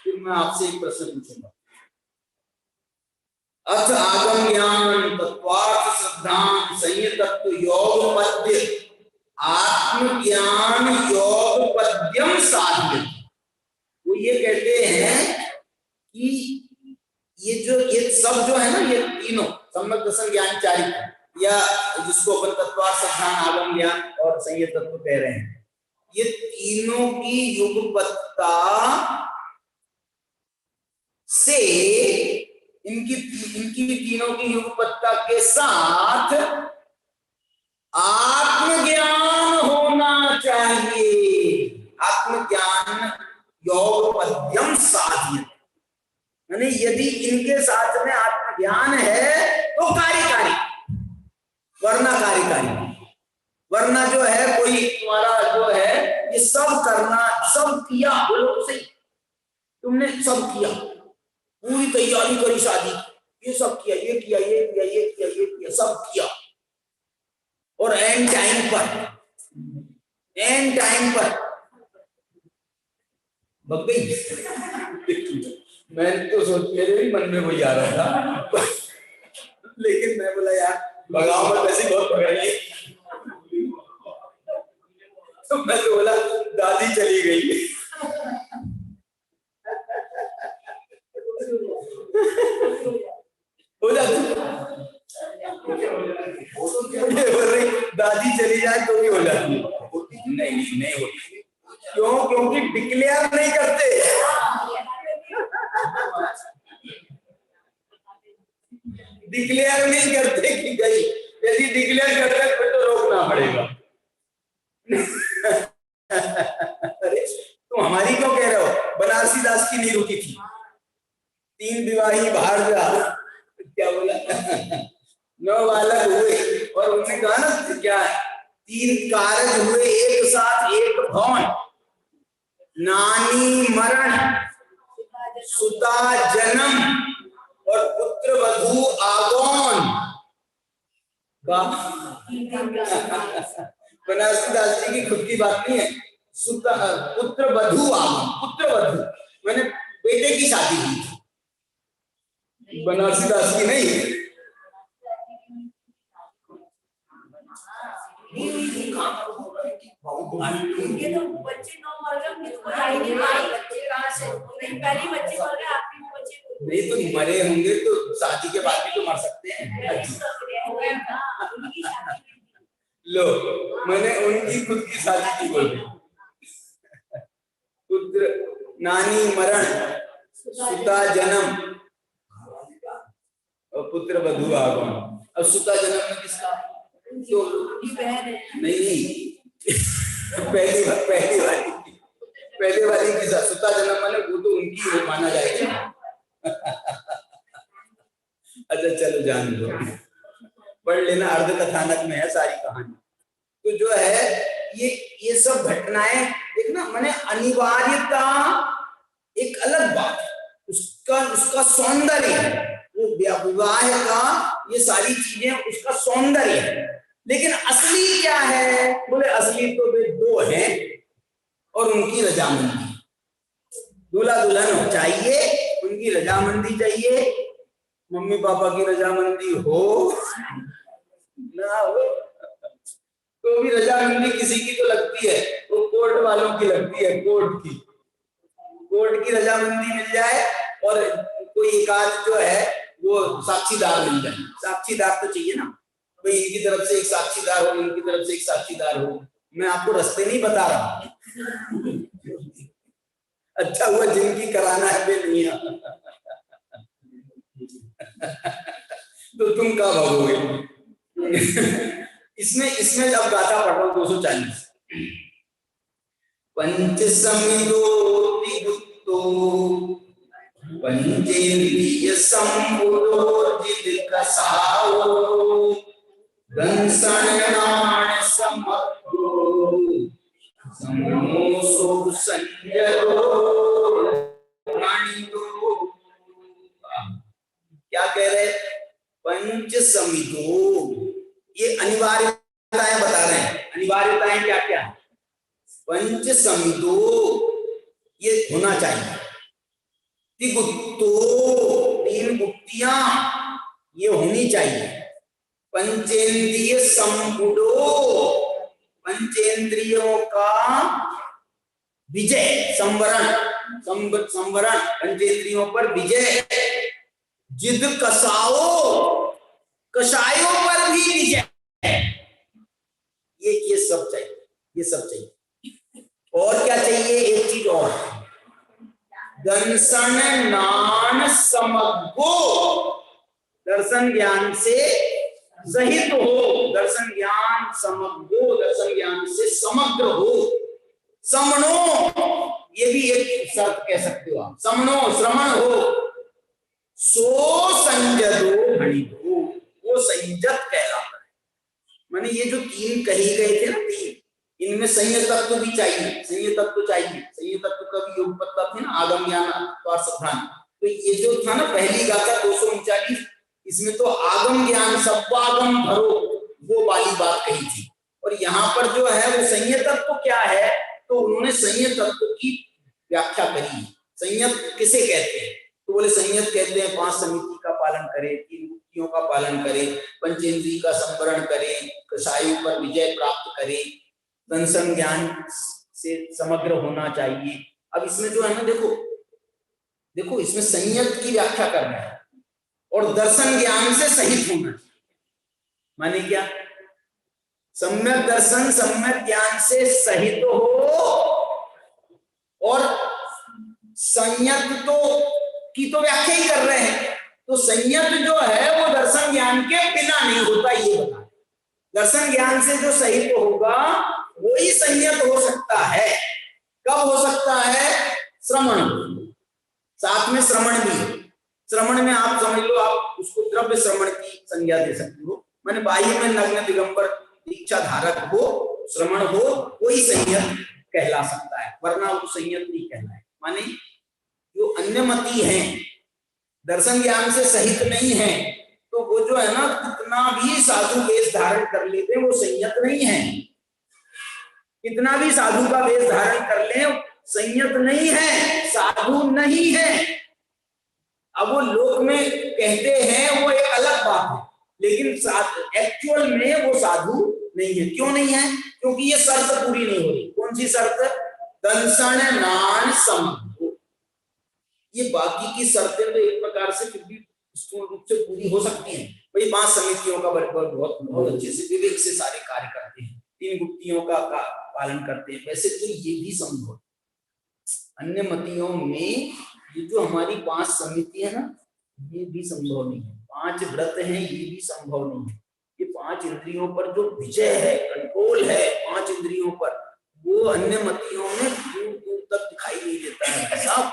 फिर मैं आपसे एक प्रश्न पूछूंगा। अथ आगम ज्ञान तत्वार्थ श्रद्धान संयतत्व योग पद्य आत्मज्ञान योग पद्यम साध्य। वो ये कहते हैं कि ये सब जो है ना, ये तीनों सम्यक दर्शन ज्ञान चारित्र, या जिसको अपन तत्वार्थ श्रद्धान आगम ज्ञान और संयत तत्व कह रहे हैं, ये तीनों की युगपत्ता से, इनकी तीनों की युगपत्ता के साथ आत्मज्ञान होना चाहिए। आत्मज्ञान योग पद्यम साध्य, यानी यदि इनके साथ में आत्मज्ञान है तो कार्यकारी, वरना कार्यकारी, वरना जो है कोई तुम्हारा जो है ये सब करना, सब किया, बोलो तो सही, तुमने सब किया, पूरी तैयारी तैयारी करी शादी, ये सब किया, ये किया, ये किया, ये किया, ये किया, सब किया, और एंड टाइम पर भग गई। मैं तो सोच, मेरे भी मन में वही आ रहा था लेकिन मैं बोला यार भगाओ मत, वैसे बहुत भगाई। तो मैं तो बोला दादी चली गई। हो जाती, बोल रही दादी चली जाए तो भी हो जाती। नहीं होती। क्यों? क्योंकि डिक्लेयर नहीं करते। डिक्लेयर नहीं करते कि गई, यदि डिक्लेयर करते फिर तो रोकना पड़ेगा। अरे तुम हमारी क्यों कह रहे हो? बनारसी दास की नहीं रुकी थी, 3 विवाही बाहर जा, क्या बोला 9 बालक हुए, और उन्होंने कहा ना क्या, 3 कारज हुए एक साथ एक भवन, नानी मरण, सुता जन्म, और पुत्र वधू आगमन का। बनारसी दास जी की खुद की बात नहीं है। सुता पुत्र वधू आगमन, पुत्र वधू मैंने बेटे की शादी की, बनारसी दास की नहीं। ये तो बच्चे 9 मर गए, किसको आई नहीं भाई, बच्चे कहां से? पहले बच्चे मर गए, आप भी बच्चे नहीं तो मरे होंगे तो शादी के बाद भी तो मर सकते हैं। लो मैंने उनकी खुद की शादी की बोल दी। पुत्र नानी मरण, सुता जन्म, और पुत्र वधू आगमन। अब सुता जन्म में किसका? तो नहीं पहले वाली की सुता जन्म माने वो तो उनकी माना जाएगा। अच्छा चलो जान दो, पढ़ लेना, अर्ध कथानक में है सारी कहानी। तो जो है ये सब घटनाएं देखना, माने अनिवार्यता एक अलग बात है, उसका सौंदर्य है, वो विवाह का ये सारी चीजें उसका सौंदर्य है। लेकिन असली क्या है? बोले असली तो वे 2 हैं और उनकी रजामंदी। दूल्हा दुल्हन चाहिए, उनकी रजामंदी चाहिए। मम्मी पापा की रजामंदी हो ना हो तो भी रजामंदी किसी की तो लगती है, वो कोर्ट वालों की लगती है, कोर्ट की रजामंदी मिल जाए, और कोई एकाध जो है वो साक्षीदार मिल जाए। साक्षीदार तो चाहिए ना भाई, इनकी तरफ से एक साक्षीदार हो, इनकी तरफ से एक साक्षीदार हो। मैं आपको रास्ते नहीं बता रहा। अच्छा हुआ जिनकी कराना है वे नहीं है। तो तुम कब भगोगे? इसमें अब गाथा पढ़ रहा हूँ 240। पंच समिदोति गुप्तो पंचेन्द्रिय संबुदोर्जित कसाओ दंसनान समग्रो समोसो संजरो मणिदो। क्या कह रहे? पंच समिदो, ये अनिवार्यताएं बता रहे हैं। अनिवार्यताएं क्या क्या? पंच समिदो ये होना चाहिए, तिगुप्तो 3 गुप्तियां ये होनी चाहिए, पंचेंद्रिय संबुडो पंचेंद्रियों का विजय, संवरण पंचेंद्रियों पर विजय, जिद कसाओ कषायों पर भी विजय, ये सब चाहिए, ये सब चाहिए। और क्या चाहिए? एक चीज और, दर्शन नान समग्गो, दर्शन ज्ञान से सहित हो, दर्शन ज्ञान समग्गो, दर्शन ज्ञान से समग्र हो, समनो ये भी एक शर्त कह सकते हो आप, समनो श्रवण हो, सो संजदो हणिदो, वो संयत कहलाता है। माने ये जो 3 कही गए थे ना, 3, इनमें संयत तत्व भी चाहिए, संयत तत्व चाहिए। संयत तत्व का भी योग पत्ता थे ना, आगम ज्ञान अर्थात सावधान, तो ये जो था ना पहली गाथा 239, इसमें तो आगम ज्ञान सब्बागम भरो वो वाली बात कही थी। और यहाँ पर जो है वो संयत तत्व क्या है, तो उन्होंने संयत तत्व की व्याख्या करी। संयत किसे कहते हैं, तो बोले संयत कहते हैं 5 समिति का पालन करे, 3 गुप्तियों का पालन करे, पंचेंद्रिय का संवरण करे, कषायों पर विजय प्राप्त करे, दर्शन ज्ञान से समग्र होना चाहिए। अब इसमें जो है ना देखो इसमें संयत की व्याख्या करना है और दर्शन ज्ञान से सहित होना चाहिए। माने क्या, सम्यक दर्शन सम्यक ज्ञान से सहित हो और संयत की तो व्याख्या ही कर रहे हैं। तो संयत जो है वो दर्शन ज्ञान के बिना नहीं होता, ये बता। दर्शन ज्ञान से जो सहित होगा वही संयत हो सकता है। कब हो सकता है, श्रवण, साथ में श्रवण भी है। श्रवण में आप समझ लो, आप उसको द्रव्य श्रवण की संज्ञा दे सकते हो। माने बाह्य में नग्न दिगंबर दीक्षा धारक हो, श्रवण हो, कोई संयत कहला सकता है, वरना वो संयत नहीं कहलाए। माने जो अन्य मती हैं, दर्शन ज्ञान से सहित नहीं है, तो वो जो है ना कितना भी साधु वेश धारण कर लेते वो संयत नहीं है। कितना भी साधु का वेश धारण कर ले संयत नहीं है, साधु नहीं है। अब वो लोक में कहते हैं वो एक अलग बात है, लेकिन एक्चुअल में वो साधु नहीं है। क्यों नहीं है, क्योंकि ये शर्त पूरी नहीं हो रही। कौन सी शर्त, दंसन नान सम। ये बाकी की शर्तें तो एक प्रकार से फिर भी स्थूल रूप से पूरी हो सकती हैं। भाई 5 समितियों का बहुत अच्छे से विवेक से सारे कार्य करते हैं, 3 गुप्तियों का पालन करते हैं, वैसे तो ये भी संभव। अन्य मतियों में ये जो हमारी 5 समिति है ना, ये भी संभव नहीं है। 5 व्रत हैं, ये भी संभव नहीं है। ये 5 इंद्रियों पर जो विजय है, कंट्रोल है 5 इंद्रियों पर, वो अन्य मतियों में दूर दूर तक दिखाई नहीं देता है साहब।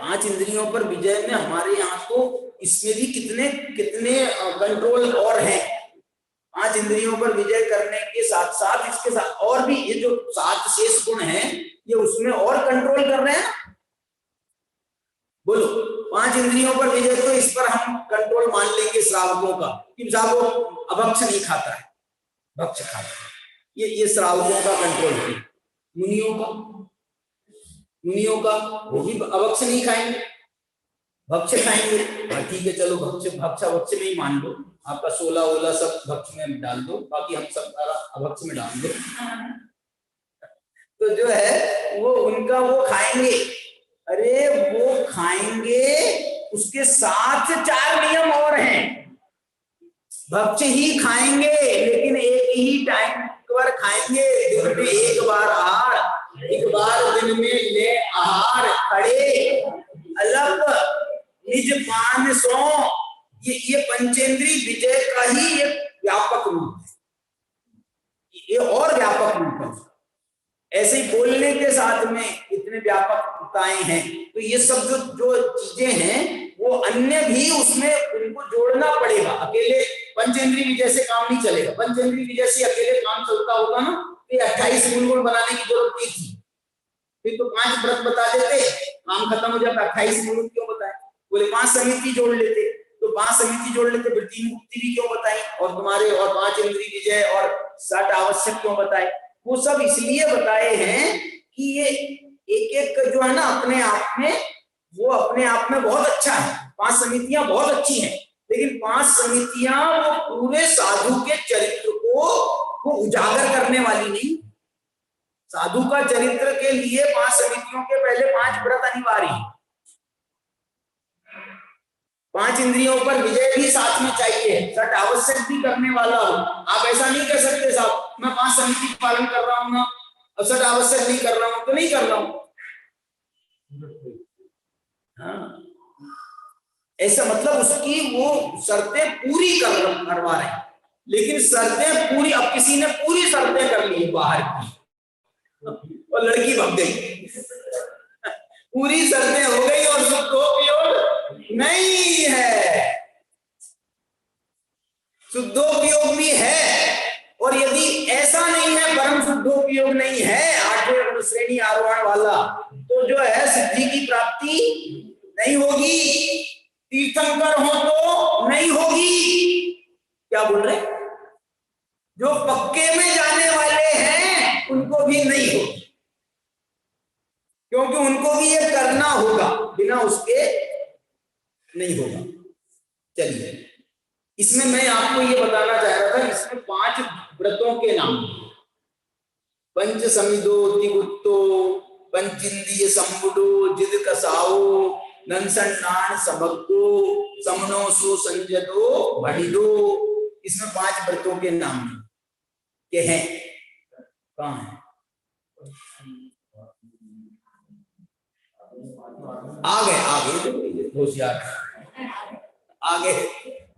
5 इंद्रियों पर विजय में हमारे यहाँ तो इसमें भी कितने कितने कंट्रोल और हैं। 5 इंद्रियों पर विजय करने के साथ साथ इसके साथ और भी ये जो 7 शेष गुण हैं, ये उसमें और कंट्रोल कर रहे हैं। बोलो, 5 इंद्रियों पर विजय, तो इस पर हम कंट्रोल मान लेंगे श्रावकों का कि साहब अभक्ष नहीं खाता है, भक्ष खाता है। ये श्रावकों का कंट्रोल है। मुनियों का वो भी अभक्ष नहीं खाएंगे, भक्ष खाएंगे। हाँ ठीक है, चलो भक्ष में ही मान लो, आपका 16 ओला सब भक्ष में डाल दो, बाकी हम सब अभक्ष में डाल दो। तो जो है वो उनका वो खाएंगे। अरे वो खाएंगे, उसके साथ 4 नियम और हैं। भक्ष ही खाएंगे, लेकिन एक ही टाइम पर खाएंगे। दिन में एक बार आहार, एक बार दिन में ले आहार, खड़े अलग निज पान सो। ये पंचेंद्री विजय का ही एक व्यापक रूप है, ये और व्यापक रूप है। ऐसे ही बोलने के साथ में इतने व्यापकताएं हैं। तो ये सब जो चीजें हैं वो अन्य भी उसमें उनको जोड़ना पड़ेगा। अकेले पंचेंद्री विजय से काम नहीं चलेगा। पंचेंद्री विजय से अकेले काम चलता होगा ना, तो 28 गुण बनाने की जरूरत नहीं थी। फिर तो 5 व्रत बता देते, काम खत्म हो जाता। 28 गुण क्यों बताए, बोले 5 समिति जोड़ लेते, तो 5 समिति जोड़ लेते, फिर 3 मुक्ति भी क्यों बताई, और तुम्हारे और 5 इंद्रिय विजय और 60 आवश्यक क्यों बताए। वो सब इसलिए बताए हैं कि ये एक एक जो है ना अपने आप में, वो अपने आप में बहुत अच्छा है। 5 समितियां बहुत अच्छी हैं, लेकिन 5 समितियां वो पूरे साधु के चरित्र को वो उजागर करने वाली नहीं। साधु का चरित्र के लिए 5 समितियों के पहले 5 व्रत अनिवार्य है। 5 इंद्रियों पर विजय भी साथ में चाहिए, 60 आवश्यक भी करने वाला हो। आप ऐसा नहीं कह सकते साहब मैं 5 समिति पालन कर रहा हूं ना, 60 आवश्यक नहीं कर रहा हूं, तो नहीं कर रहा हूं। हाँ, ऐसा मतलब उसकी वो शर्तें पूरी करवा रहे हैं। लेकिन शर्तें पूरी, अब किसी ने पूरी शर्तें कर ली बाहर की और लड़की भग गई, पूरी शर्तें हो गई और शुद्धोपयोग नहीं है। शुद्धोपयोग भी है, और यदि ऐसा नहीं है, परम शुद्धोपयोग नहीं है, 8वें श्रेणी आरोहण वाला, तो तो जो है सिद्धि की प्राप्ति नहीं होगी, तीर्थंकर हो तो नहीं होगी। क्या बोल रहे? जो पक्के में जाने वाले हैं उनको भी नहीं होगी, क्योंकि उनको भी ये करना होगा, बिना उसके नहीं होगा। चलिए, इसमें मैं आपको ये बताना चाह रहा था, इसमें 5 व्रतों के नाम, पंच समिदो तिगुत्तो, पंचिंद्रिय संबुडो, जिद कसाओ, नंसन्नान समग्गो, समनो सो संजदो भड़िदो। इसमें 5 व्रतों के नाम के हैं। कहाँ है? आगे होशियार, आगे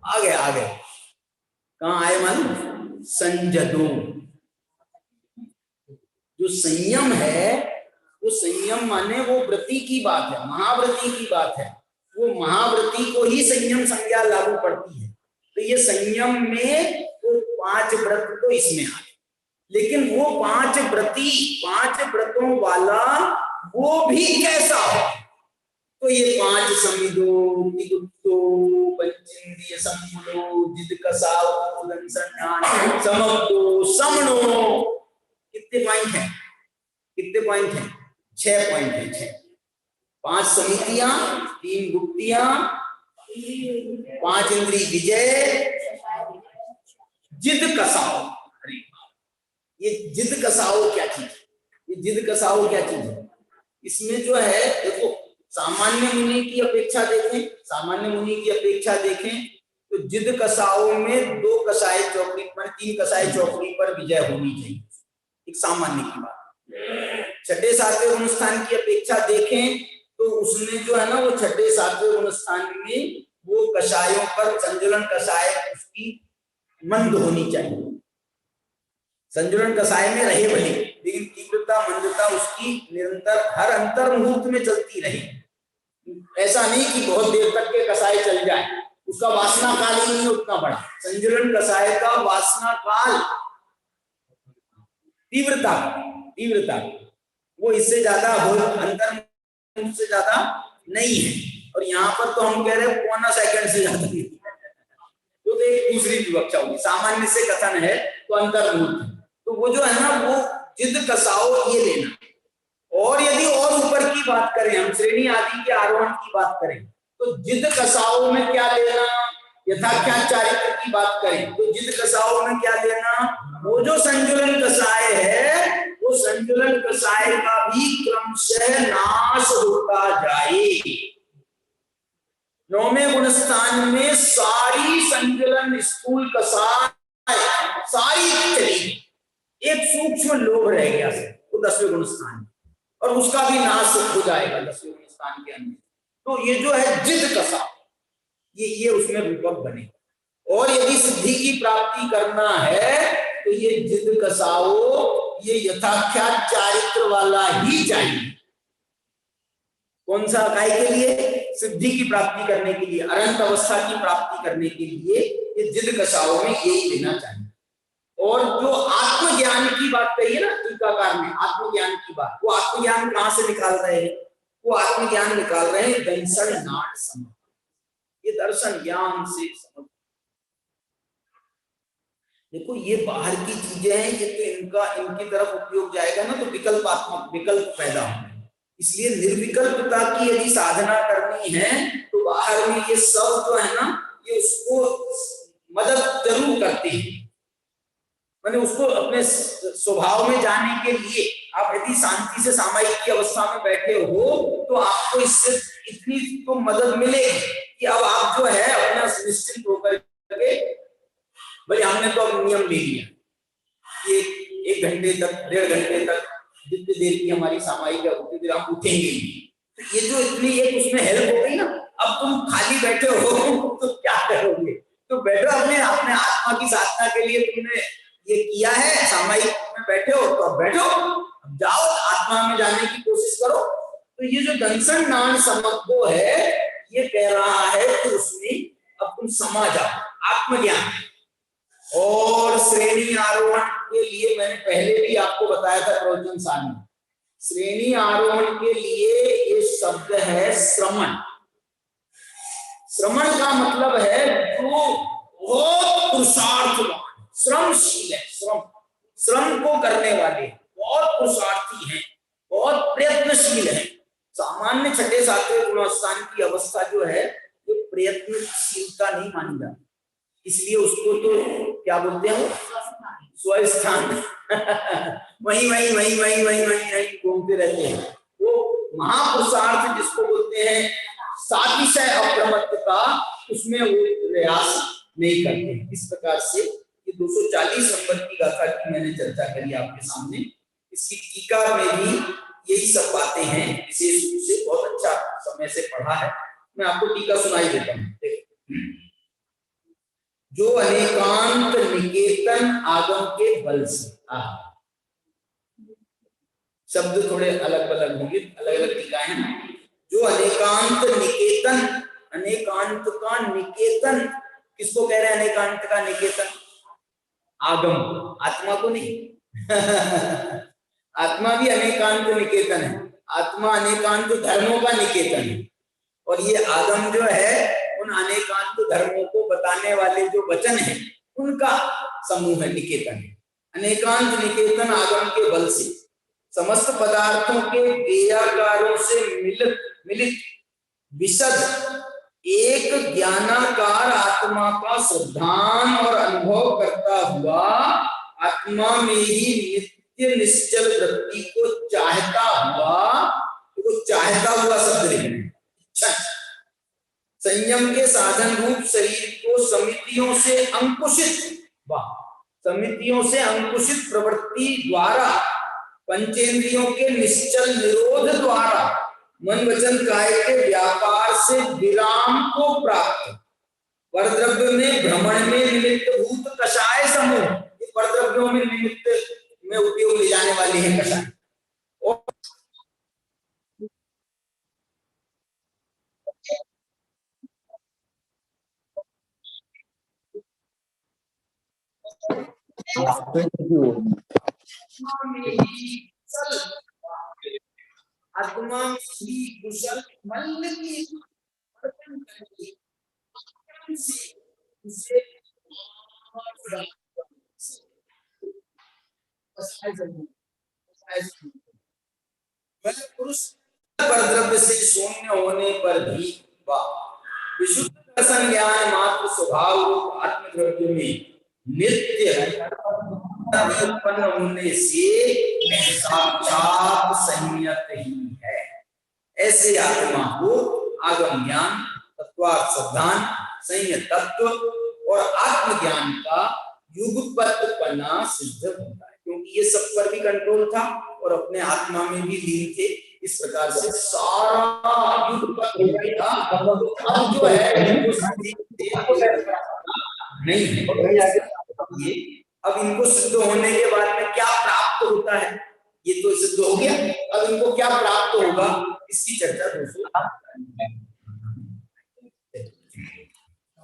आगे आगे कहाँ आए मालूम? संजदो। जो संयम है, वो संयम माने वो व्रती की बात है, महाव्रती की बात है। वो महाव्रती को ही संयम संज्ञा लागू पड़ती है। तो ये संयम में वो 5 व्रत तो इसमें आए, लेकिन वो 5 व्रती, 5 व्रतों वाला वो भी कैसा हो? तो ये 5 समिदो तिगुत्तो, पंचिंद्रिय संबुडो, जिद कसाओ, नंसन्नान समग्गो, समनो। कितने पॉइंट हैं? कितने पॉइंट हैं? 6 पॉइंट हैं। 6, 5 समितियां, 3 गुप्तियां, 5 इंद्रिय विजय, जिद कसाओ। अरे ये जिद कसाओ क्या चीज? ये जिद कसाओ क्या चीज है? इसमें जो है देखो, सामान्य मुनि की अपेक्षा देखें, सामान्य मुनि की अपेक्षा देखें तो जिद कसाओ में 2 कसाई चौकड़ी पर, 3 कसाई चौकड़ी पर विजय होनी चाहिए, एक सामान्य की बात। 6ठे 7वें गुणस्थान की अपेक्षा देखें तो उसमें जो है ना, वो 6ठे 7वें गुणस्थान में वो कषायों पर संजुलन कषाय उसकी मंद होनी चाहिए। संजुलन कषाय में रहे भले, लेकिन तीव्रता मंदता उसकी निरंतर हर अंतर मुहूर्त में चलती रहे। ऐसा नहीं कि बहुत देर तक के कषाय चल जाए, उसका वासना काल ही नहीं उतना बड़ा। संजुलन कषाय का वासना काल, तीव्रता वो इससे ज्यादा हो, अंतर से ज्यादा नहीं है। और यहाँ पर तो हम कह रहे हैं 1 सेकंड से ज्यादा नहीं, तो एक दूसरी विवक्षा होगी। सामान्य से कथन है तो अंतर मुहूर्त, तो वो जो है ना, वो जिद कसाओ ये लेना। और यदि और ऊपर की बात करें, हम श्रेणी आदि के आरोहण की बात करें, तो जिद कसाओ में क्या लेना? यथाख्यान चारित्र की बात करें तो जिद कसाओ में क्या लेना? वो जो संजुलन कषाय है, वो संजुलन कषाय का भी क्रमशः नाश होता जाए। 9वें गुणस्थान में सारी संजुलन स्थूल कषाय सारी चली, एक सूक्ष्म लोभ रह गया वो 10वें गुणस्थान में, और उसका भी नाश हो जाएगा 10वें गुणस्थान के अंदर। तो ये जो है जिद कसा, ये उसमें विभव बनेगा। और यदि सिद्धि की प्राप्ति करना है तो ये जिद कसाओ, ये यथाख्यात चारित्र वाला ही चाहिए। कौन सा? काय के लिए? सिद्धि की प्राप्ति करने के लिए, अनंत अवस्था की प्राप्ति करने के लिए ये जिद कसाओ में यही लेना चाहिए। और जो आत्मज्ञान की बात कही है ना टीकाकार ने, आत्मज्ञान की बात, वो आत्मज्ञान कहां से निकाल रहे हैं? वो आत्मज्ञान निकाल रहे हैं दर्शन नाट समझ, ये दर्शन ज्ञान से समझ। देखो ये बाहर की चीजें हैं, ये तो इनकी तरफ उपयोग जाएगा ना तो विकल्पात्मक विकल्प पैदा होंगे। इसलिए निर्विकल्पता की यदि साधना करनी है तो बाहर में ये सब जो है ना, ये उसको मदद जरूर करते हैं। मैंने उसको अपने स्वभाव में जाने के लिए आप यदि शांति से सामायिक की अवस्था में बैठे हो तो आपको इससे इतनी तो मदद मिलेगी कि अब आप जो है अपना निश्चिंत होकर के, भाई हमने तो अब नियम ले लिया कि 1 घंटे तक 1.5 घंटे तक जितनी देर की हमारी सामायिक है उतनी देर हम उठेंगे। तो ये जो इतनी एक उसमें हेल्प हो गई ना, अब तुम खाली बैठे हो तो क्या करोगे? तो बैठो अपने आत्मा की साधना के लिए तुमने ये किया है, सामायिक में बैठे हो तो अब बैठो, अब जाओ आत्मा में जाने की कोशिश करो। तो ये जो दंसन नान समग्गो है, ये कह रहा है कि उसमें अब तुम समा जाओ आत्मज्ञान। और श्रेणी आरोहण के लिए मैंने पहले भी आपको बताया था प्रवचन सार में श्रेणी आरोहण के लिए ये शब्द है श्रमण। श्रमण का मतलब है जो बहुत पुरुषार्थवान, श्रमशील है, श्रम को करने वाले, बहुत पुरुषार्थी हैं, बहुत प्रयत्नशील है। सामान्य छठे सातवें गुणस्थान की अवस्था जो है वो प्रयत्नशीलता नहीं मानी जाती, इसलिए उसको तो क्या बोलते हैं, स्वस्थान वही वही वही वही वही वही घूमते रहते हैं। वो महापुरुषार्थ जिसको बोलते हैं सातिशय अप्रमत्तता, उसमें वो प्रयास नहीं करते। इस प्रकार से ये 240 नंबर की गाथा की मैंने चर्चा करी आपके सामने। इसकी टीका में भी यही सब बातें हैं, विशेष रूप से बहुत अच्छा समय से पढ़ा है। मैं आपको टीका सुनाई देता हूँ। जो अनेकांत निकेतन आगम के बल से, शब्द थोड़े अलग अलग होंगे, अलग अलग टीकाएं हैं। जो अनेकांत निकेतन, अनेकांत का निकेतन किसको कह रहे हैं? अनेकांत का निकेतन आगम, आत्मा को नहीं आत्मा भी अनेकांत निकेतन है, आत्मा अनेकांत धर्मों का निकेतन है, और ये आगम जो है उन अनेकांत धर्मों को बताने वाले जो वचन हैं उनका समूह है, निकेतन है। अनेकांत निकेतन आगम के बल से समस्त पदार्थों के गेयाकारों से मिलित विशद एक ज्ञानाकार आत्मा का श्रद्धान और अनुभव करता हुआ आत्मा में ही नित्य निश्चल वृत्ति को चाहता हुआ, तो चाहता हुआ शब्द लिखना, संयम के साधन रूप शरीर को समितियों से अंकुशित, समितियों से अंकुशित प्रवृत्ति द्वारा, पंचेंद्रियों के निश्चल निरोध द्वारा, मन वचन काय के व्यापार से विराम को प्राप्त, परद्रव्य में भ्रमण में निमित्त भूत कषाय समूह, परद्रव्यों में निमित्त में उपयोग ले जाने वाले हैं कषाय, और आत्मा श्री कुशल मल्ल की उसे पुरुष परद्रव्य से शून्य होने पर भी विशुद्ध दर्शन ज्ञान मात्र स्वभाव रूप आत्मद्रव्य में नित्य उत्पन्न होने से साक्षात संयत ही है। ऐसे आत्मा को आगम ज्ञान, तत्वार्थ सिद्धांत, संयत तत्व और आत्मज्ञान का युगपत्पना सिद्ध होता है, क्योंकि ये सब पर भी कंट्रोल था और अपने आत्मा में भी लीन थे। इस प्रकार से सारा युगपत जो है नहीं है। ये अब इनको सिद्ध होने के बाद में क्या प्राप्त होता है, ये तो सिद्ध हो गया, अब इनको क्या प्राप्त होगा इसकी चर्चा दोस्तों